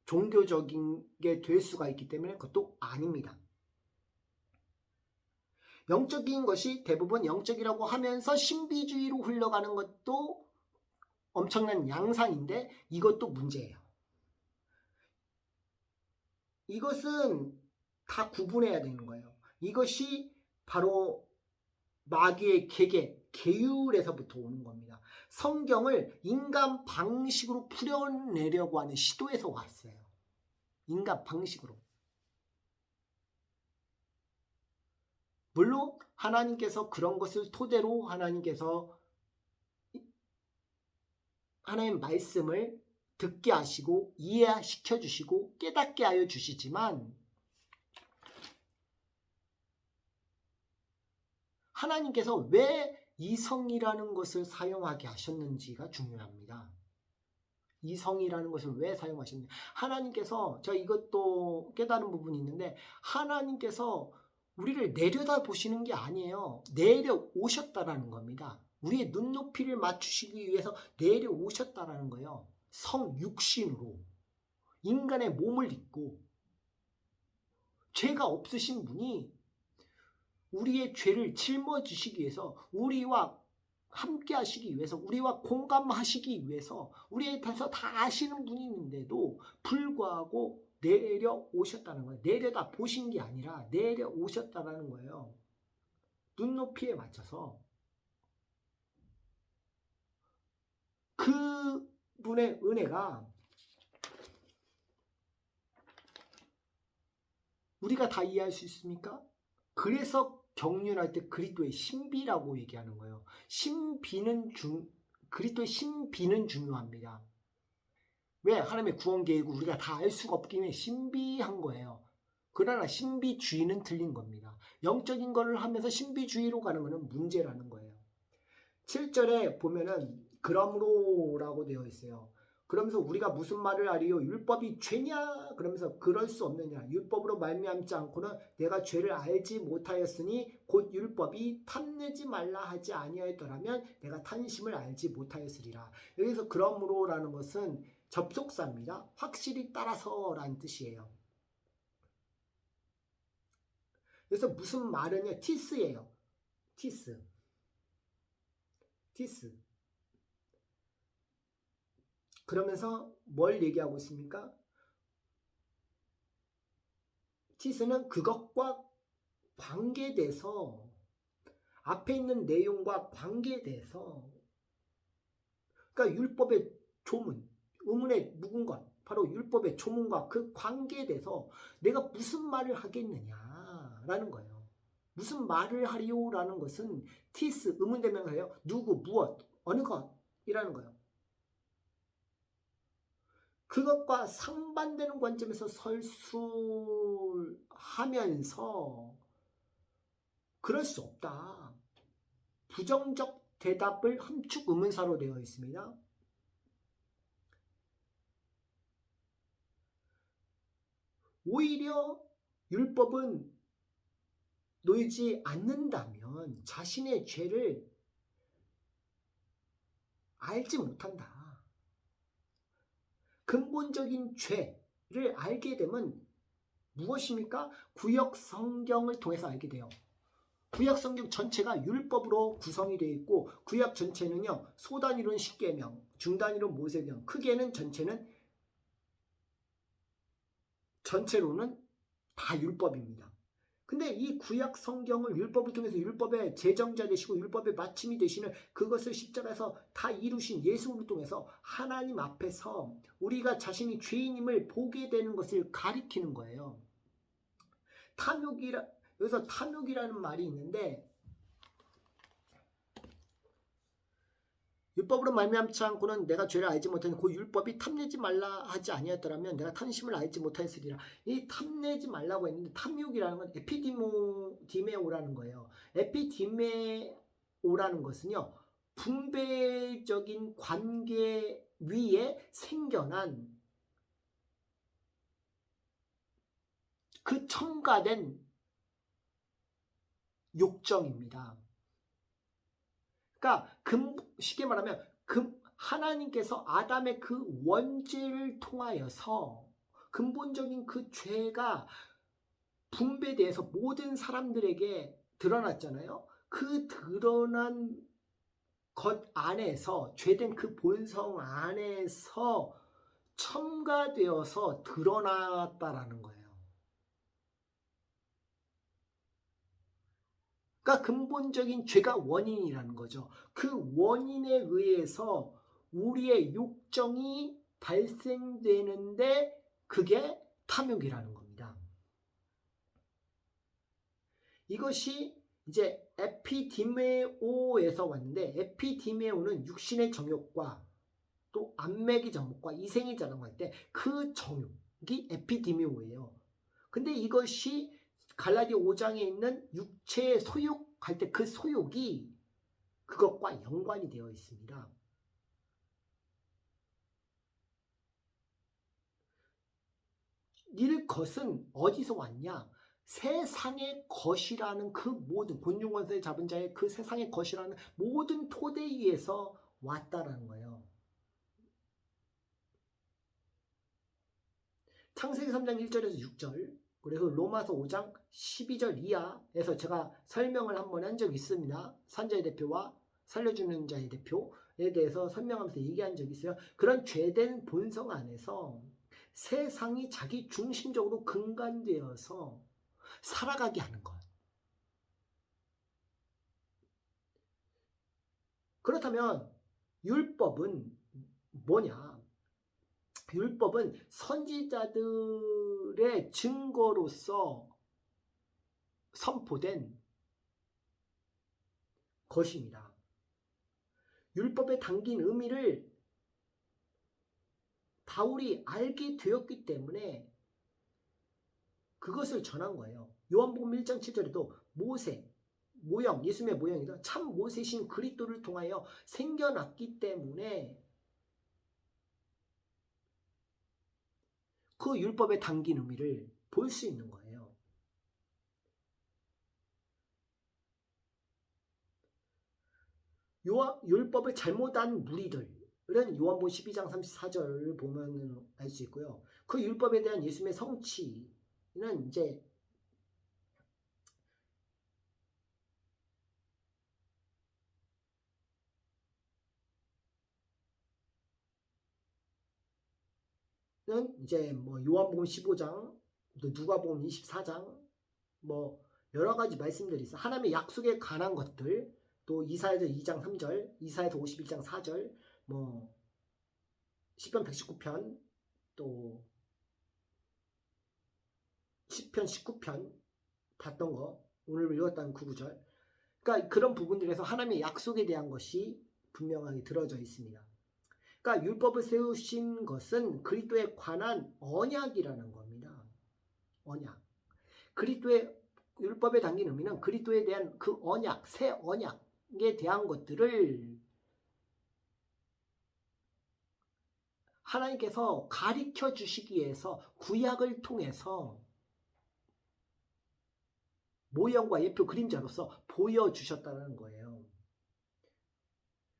종교적인 게 될 수가 있기 때문에 그것도 아닙니다. 영적인 것이 대부분 영적이라고 하면서 신비주의로 흘러가는 것도 엄청난 양상인데 이것도 문제예요. 이것은 다 구분해야 되는 거예요. 이것이 바로 마귀의 계율에서부터 오는 겁니다. 성경을 인간 방식으로 풀어내려고 하는 시도에서 왔어요. 인간 방식으로. 물론 하나님께서 그런 것을 토대로 하나님께서 하나님의 말씀을 듣게 하시고 이해시켜 주시고 깨닫게 하여 주시지만 하나님께서 왜 이성이라는 것을 사용하게 하셨는지가 중요합니다. 이성이라는 것을 왜 사용하셨는지. 하나님께서, 저 이것도 깨달은 부분이 있는데, 하나님께서 우리를 내려다 보시는 게 아니에요. 내려오셨다라는 겁니다. 우리의 눈높이를 맞추시기 위해서 내려오셨다라는 거예요. 성육신으로. 인간의 몸을 입고. 죄가 없으신 분이 우리의 죄를 짊어지시기 위해서, 우리와 함께 하시기 위해서, 우리와 공감하시기 위해서 우리에 대해서 다 아시는 분이 있는데도 불구하고 내려오셨다는 거예요. 내려다 보신 게 아니라 내려오셨다는 거예요. 눈높이에 맞춰서. 그분의 은혜가 우리가 다 이해할 수 있습니까? 그래서 경륜할 때 그리스도의 신비라고 얘기하는 거예요. 그리스도의 신비는 중요합니다. 왜? 하나님의 구원 계획을 우리가 다 알 수가 없기 때문에 신비한 거예요. 그러나 신비주의는 틀린 겁니다. 영적인 거를 하면서 신비주의로 가는 거는 문제라는 거예요. 7절에 보면은 그러므로라고 되어 있어요. 그러면서 우리가 무슨 말을 하리요? 율법이 죄냐? 그러면서 그럴 수 없느냐? 율법으로 말미암지 않고는 내가 죄를 알지 못하였으니 곧 율법이 탐내지 말라 하지 아니하였더라면 내가 탄심을 알지 못하였으리라. 여기서 그러므로라는 것은 접속사입니다. 확실히 따라서라는 뜻이에요. 그래서 무슨 말은요? 티스예요. 티스. 그러면서 뭘 얘기하고 있습니까? 티스는 그것과 관계돼서 앞에 있는 내용과 관계돼서, 그러니까 율법의 조문, 의문에 묵은 것, 바로 율법의 조문과 그 관계돼서 내가 무슨 말을 하겠느냐라는 거예요. 무슨 말을 하리요라는 것은 티스, 의문대명사예요. 누구, 무엇, 어느 것이라는 거예요. 그것과 상반되는 관점에서 설술하면서 그럴 수 없다. 부정적 대답을 함축 의문사로 되어 있습니다. 오히려 율법은 놓이지 않는다면 자신의 죄를 알지 못한다. 근본적인 죄를 알게 되면 무엇입니까? 구약 성경을 통해서 알게 돼요. 구약 성경 전체가 율법으로 구성이 되어 있고 구약 전체는요. 소단위로는 십계명, 중단위로는 모세경, 크게는 전체로는 다 율법입니다. 근데 이 구약 성경을 율법을 통해서 율법의 제정자 되시고 율법의 마침이 되시는 그것을 십자가에서 다 이루신 예수를 통해서 하나님 앞에서 우리가 자신이 죄인임을 보게 되는 것을 가리키는 거예요. 여기서 탐욕이라는 말이 있는데, 율법으로 말미암지 않고는 내가 죄를 알지 못하는 그 율법이 탐내지 말라 하지 아니었더라면 내가 탐심을 알지 못하였으리라. 이 탐내지 말라고 했는데 탐욕이라는 건 에피디메오라는 거예요. 에피디메오라는 것은요, 분배적인 관계 위에 생겨난 그 첨가된 욕정입니다. 그러니까 쉽게 말하면 하나님께서 아담의 그 원죄를 통하여서 근본적인 그 죄가 분배돼서 모든 사람들에게 드러났잖아요. 그 드러난 것 안에서, 죄된 그 본성 안에서 첨가되어서 드러났다라는 거예요. 그러니까 근본적인 죄가 원인이라는 거죠. 그 원인에 의해서 우리의 욕정이 발생되는데 그게 탐욕이라는 겁니다. 이것이 이제 에피디메오에서 왔는데, 에피디메오는 육신의 정욕과 또 안매기 정욕과 이생의 자랑할 때 그 정욕이 에피디메오예요. 근데 이것이 갈라디아 5장에 있는 육체의 소욕할 때 그 소욕이 그것과 연관이 되어 있습니다. 이것은 어디서 왔냐? 세상의 것이라는 그 모든 곤충권세에 잡은 자의 그 세상의 것이라는 모든 토대위에서 왔다라는 거예요. 창세기 3장 1절에서 6절, 그리고 로마서 5장 12절 이하에서 제가 설명을 한번 한 적이 있습니다. 산자의 대표와 살려주는 자의 대표에 대해서 설명하면서 얘기한 적이 있어요. 그런 죄된 본성 안에서 세상이 자기 중심적으로 근간되어서 살아가게 하는 것. 그렇다면 율법은 뭐냐? 율법은 선지자들의 증거로서 선포된 것입니다. 율법에 담긴 의미를 바울이 알게 되었기 때문에 그것을 전한 거예요. 요한복음 1장 7절에도 모세, 모형, 예수님의 모형이다. 참 모세신 그리스도를 통하여 생겨났기 때문에 그 율법에 담긴 의미를 볼 수 있는 거예요. 율법을 잘못한 무리들은 요한복음 12장 34절을 보면 알 수 있고요. 그 율법에 대한 예수님의 성취는 이제 뭐 요한복음 15장, 또 누가복음 24장, 뭐 여러 가지 말씀들이 있어요. 하나님의 약속에 관한 것들, 또 이사야서 2장 3절, 이사야서 51장 4절, 뭐 시편 119편, 또 시편 19편 봤던 거, 오늘 읽었다는 9구절. 그러니까 그런 부분들에서 하나님의 약속에 대한 것이 분명하게 들어져 있습니다. 그러니까 율법을 세우신 것은 그리스도에 관한 언약이라는 겁니다. 언약. 그리스도의 율법에 담긴 의미는 그리스도에 대한 그 언약, 새 언약에 대한 것들을 하나님께서 가르쳐 주시기 위해서 구약을 통해서 모형과 예표 그림자로서 보여주셨다는 거예요.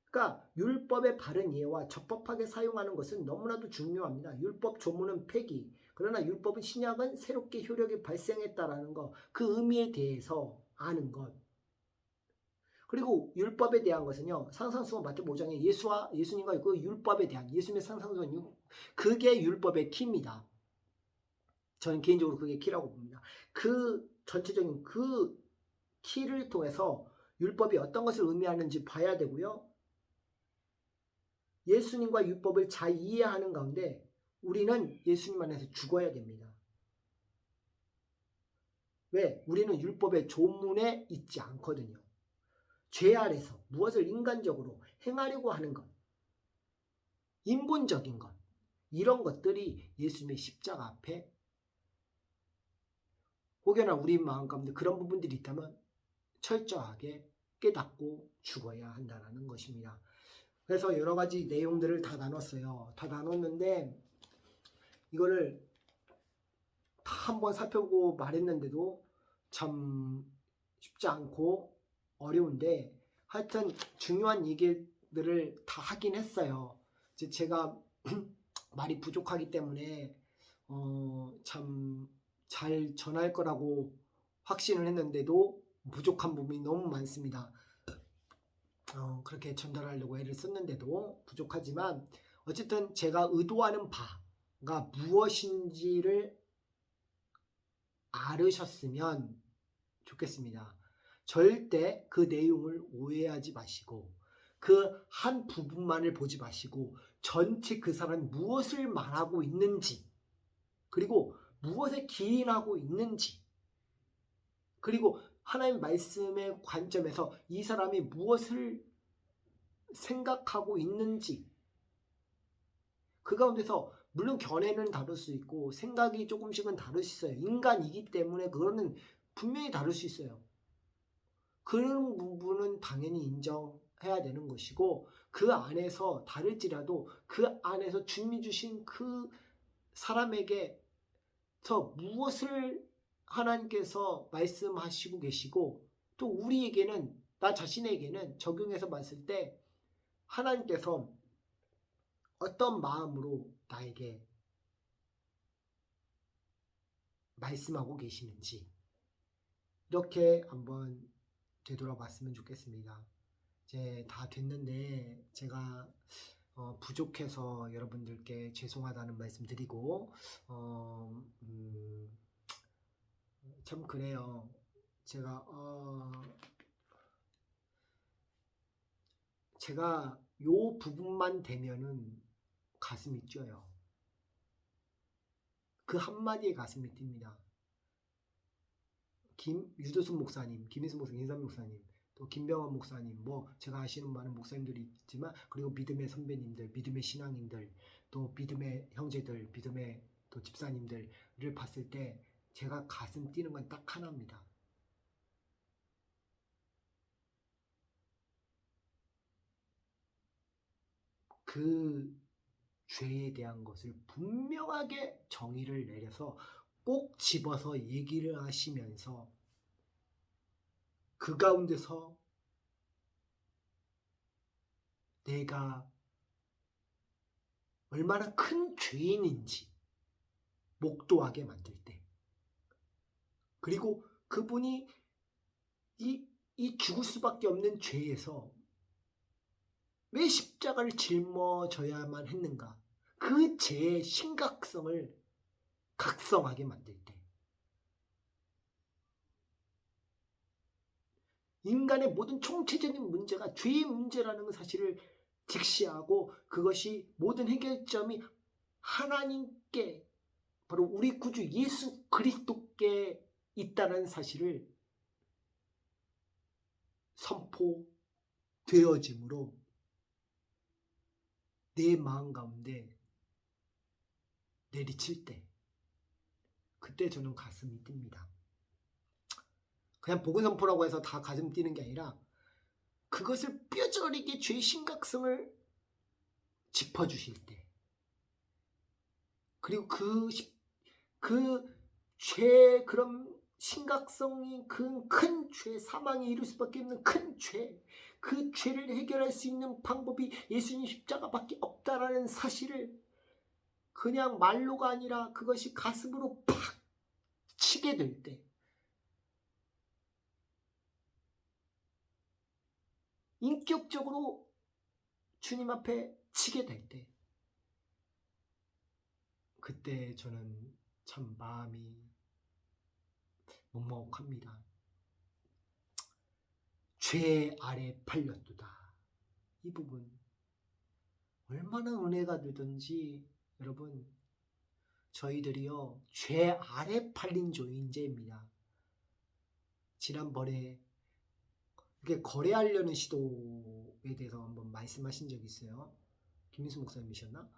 그러니까 율법의 바른 이해와 적법하게 사용하는 것은 너무나도 중요합니다. 율법 조문은 폐기, 그러나 율법의 신약은 새롭게 효력이 발생했다라는 것, 그 의미에 대해서 아는 것. 그리고 율법에 대한 것은요, 상상수원 마태복음 5장에 예수님과 그 율법에 대한 예수님의 상상수원, 그게 율법의 키입니다. 저는 개인적으로 그게 키라고 봅니다. 그 전체적인 그 키를 통해서 율법이 어떤 것을 의미하는지 봐야 되고요. 예수님과 율법을 잘 이해하는 가운데 우리는 예수님 안에서 죽어야 됩니다. 왜? 우리는 율법의 조문에 있지 않거든요. 죄 아래서 무엇을 인간적으로 행하려고 하는 것, 인본적인 것, 이런 것들이 예수님의 십자가 앞에 혹여나 우리 마음 가운데 그런 부분들이 있다면 철저하게 깨닫고 죽어야 한다는 것입니다. 그래서 여러 가지 내용들을 다 나눴어요. 다 나눴는데 이거를 다 한번 살펴보고 말했는데도 참 쉽지 않고 어려운데 하여튼 중요한 얘기들을 다 하긴 했어요. 이제 제가 말이 부족하기 때문에 참 잘 전할 거라고 확신을 했는데도 부족한 부분이 너무 많습니다. 그렇게 전달하려고 애를 썼는데도 부족하지만 어쨌든 제가 의도하는 바가 무엇인지를 알으셨으면 좋겠습니다. 절대 그 내용을 오해하지 마시고 그 한 부분만을 보지 마시고 전체 그 사람이 무엇을 말하고 있는지 그리고 무엇에 기인하고 있는지 그리고 하나님의 말씀의 관점에서 이 사람이 무엇을 생각하고 있는지 그 가운데서 물론 견해는 다를 수 있고 생각이 조금씩은 다를 수 있어요. 인간이기 때문에 그거는 분명히 다를 수 있어요. 그런 부분은 당연히 인정해야 되는 것이고 그 안에서 다를지라도 그 안에서 주님이 주신 그 사람에게서 무엇을 하나님께서 말씀하시고 계시고 또 우리에게는 나 자신에게는 적용해서 봤을 때 하나님께서 어떤 마음으로 나에게 말씀하고 계시는지 이렇게 한번 되돌아봤으면 좋겠습니다. 이제 다 됐는데 제가 부족해서 여러분들께 죄송하다는 말씀 드리고 참 그래요. 제가 요 부분만 되면은 가슴이 뛰어요. 그 한마디에 가슴이 뜁니다. 유도순 목사님, 김인수 목사님, 김삼 목사님, 또 김병환 목사님, 뭐 제가 아시는 많은 목사님들이 있지만 그리고 믿음의 선배님들, 믿음의 신앙인들, 또 믿음의 형제들, 믿음의 또 집사님들을 봤을 때 제가 가슴 뛰는 건 딱 하나입니다. 그 죄에 대한 것을 분명하게 정의를 내려서 꼭 집어서 얘기를 하시면서 그 가운데서 내가 얼마나 큰 죄인인지 목도하게 만들 때 그리고 그분이 이 죽을 수밖에 없는 죄에서 왜 십자가를 짊어져야만 했는가 그 죄의 심각성을 각성하게 만들 때 인간의 모든 총체적인 문제가 죄의 문제라는 사실을 직시하고 그것이 모든 해결점이 하나님께 바로 우리 구주 예수 그리스도께 있다는 사실을 선포되어짐으로 내 마음 가운데 내리칠 때 그때 저는 가슴이 뜁니다. 그냥 복음 선포라고 해서 다 가슴 뛰는 게 아니라 그것을 뼈저리게 죄의 심각성을 짚어주실 때 그리고 그 죄의 그런 심각성이 큰 죄, 사망이 이룰 수밖에 없는 큰 죄, 그 죄를 해결할 수 있는 방법이 예수님 십자가밖에 없다라는 사실을 그냥 말로가 아니라 그것이 가슴으로 팍 치게 될 때, 인격적으로 주님 앞에 치게 될 때, 그때 저는 참 마음이 먹먹합니다. 죄 아래 팔렸도다. 이 부분 얼마나 은혜가 되든지 여러분, 저희들이요 죄 아래 팔린 존재입니다. 지난번에 이게 거래하려는 시도에 대해서 한번 말씀하신 적이 있어요. 김민수 목사님이셨나?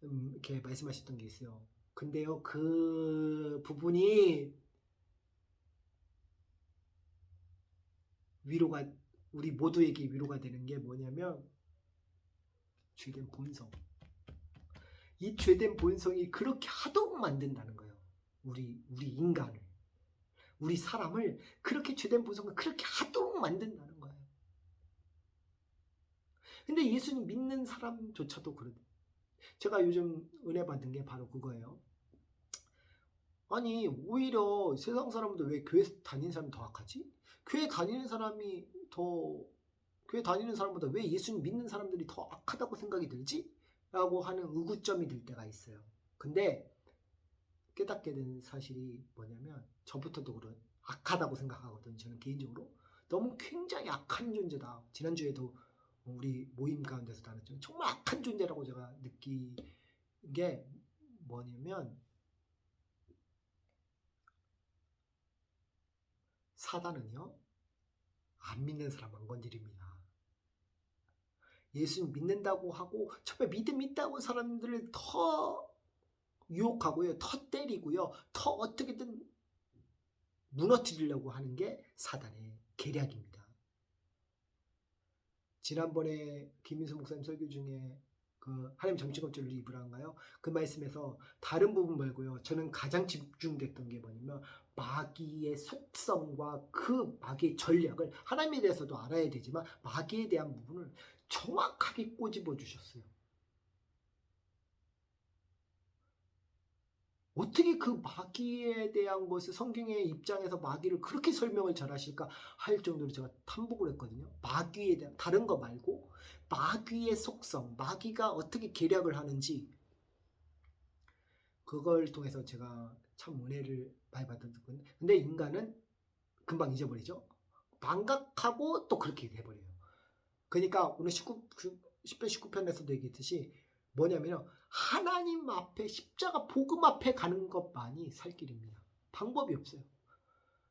이렇게 말씀하셨던 게 있어요. 근데요 그 부분이 위로가, 우리 모두에게 위로가 되는 게 뭐냐면 죄된 본성. 이 죄된 본성이 그렇게 하도록 만든다는 거예요. 우리 인간을, 우리 사람을 그렇게 죄된 본성을 그렇게 하도록 만든다는 거예요. 근데 예수님 믿는 사람조차도 그러대. 제가 요즘 은혜 받은 게 바로 그거예요. 아니 오히려 세상 사람들 왜 교회 다니는 사람이 더 악하지? 교회 다니는 사람보다 왜 예수님 믿는 사람들이 더 악하다고 생각이 들지? 라고 하는 의구점이 들 때가 있어요. 근데 깨닫게 된 사실이 뭐냐면 저부터도 그런 악하다고 생각하거든요. 저는 개인적으로 너무 굉장히 악한 존재다. 지난주에도 우리 모임 가운데서 나눴죠. 정말 악한 존재라고 제가 느낀 게 뭐냐면 사단은요 안 믿는 사람 안 건드립니다. 예수님 믿는다고 하고 처음에 믿음 있다고 사람들을 더 유혹하고요, 더 때리고요, 더 어떻게든 무너뜨리려고 하는 게 사단의 계략입니다. 지난번에 김민수 목사님 설교 중에 그 하나님 정치검증을 입으라인가요? 그 말씀에서 다른 부분 말고요, 저는 가장 집중됐던 게 뭐냐면 마귀의 속성과 그 마귀의 전략을 하나님에 대해서도 알아야 되지만 마귀에 대한 부분을 정확하게 꼬집어 주셨어요. 어떻게 그 마귀에 대한 것을 성경의 입장에서 마귀를 그렇게 설명을 잘 하실까 할 정도로 제가 탐복을 했거든요. 마귀에 대한, 다른 거 말고 마귀의 속성, 마귀가 어떻게 계략을 하는지, 그걸 통해서 제가 참 은혜를 많이 받았거든요. 근데 인간은 금방 잊어버리죠. 망각하고 또 그렇게 돼버려요. 그러니까 오늘 10편 19편에서도 얘기했듯이 뭐냐면요, 하나님 앞에 십자가 복음 앞에 가는 것만이 살 길입니다. 방법이 없어요.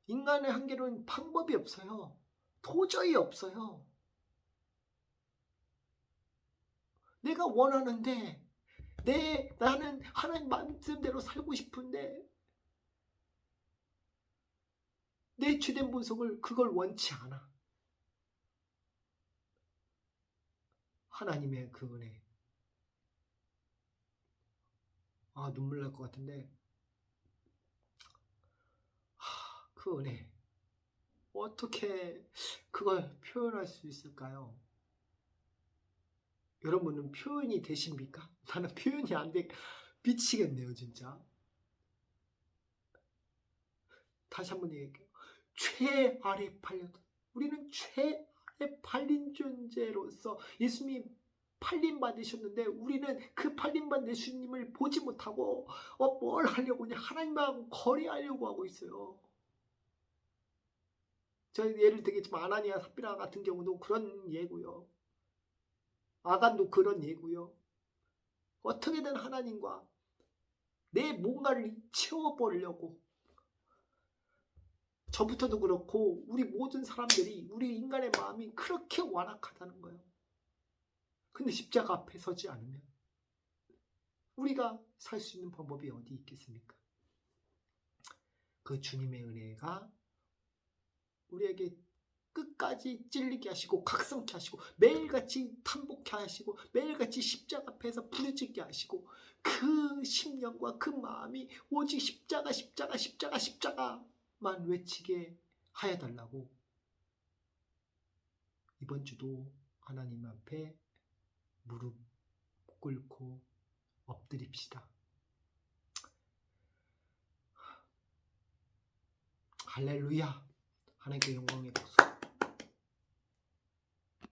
인간의 한계로는 방법이 없어요. 도저히 없어요. 내가 원하는데 나는 하나님 말씀대로 살고 싶은데 내 죄된 본성을 그걸 원치 않아. 하나님의 그 은혜, 눈물 날 것 같은데, 그 은혜 어떻게 그걸 표현할 수 있을까요? 여러분은 표현이 되십니까? 나는 표현이 안 돼. 미치겠네요 진짜. 다시 한번 얘기할게요. 죄 아래 팔렸다. 우리는 죄 아래 팔린 존재로서 예수님이 팔림 받으셨는데 우리는 그 팔림 받은 예수님을 보지 못하고 뭘 하려고 그냥 하나님하고 거래하려고 하고 있어요. 저 예를 들겠지만 아나니아 삽비라 같은 경우도 그런 예고요. 아간도 그런 예고요. 어떻게든 하나님과 내 뭔가를 채워버리려고, 저부터도 그렇고 우리 모든 사람들이, 우리 인간의 마음이 그렇게 완악하다는 거예요. 근데 십자가 앞에 서지 않으면 우리가 살 수 있는 방법이 어디 있겠습니까? 그 주님의 은혜가 우리에게 끝까지 찔리게 하시고 각성케 하시고 매일같이 탐복케 하시고 매일같이 십자가 앞에서 부르짖게 하시고 그 심령과 그 마음이 오직 십자가 십자가 십자가 십자가만 외치게 하여달라고 이번 주도 하나님 앞에 무릎 꿇고 엎드립시다. 할렐루야. 하나님께 영광의 박수.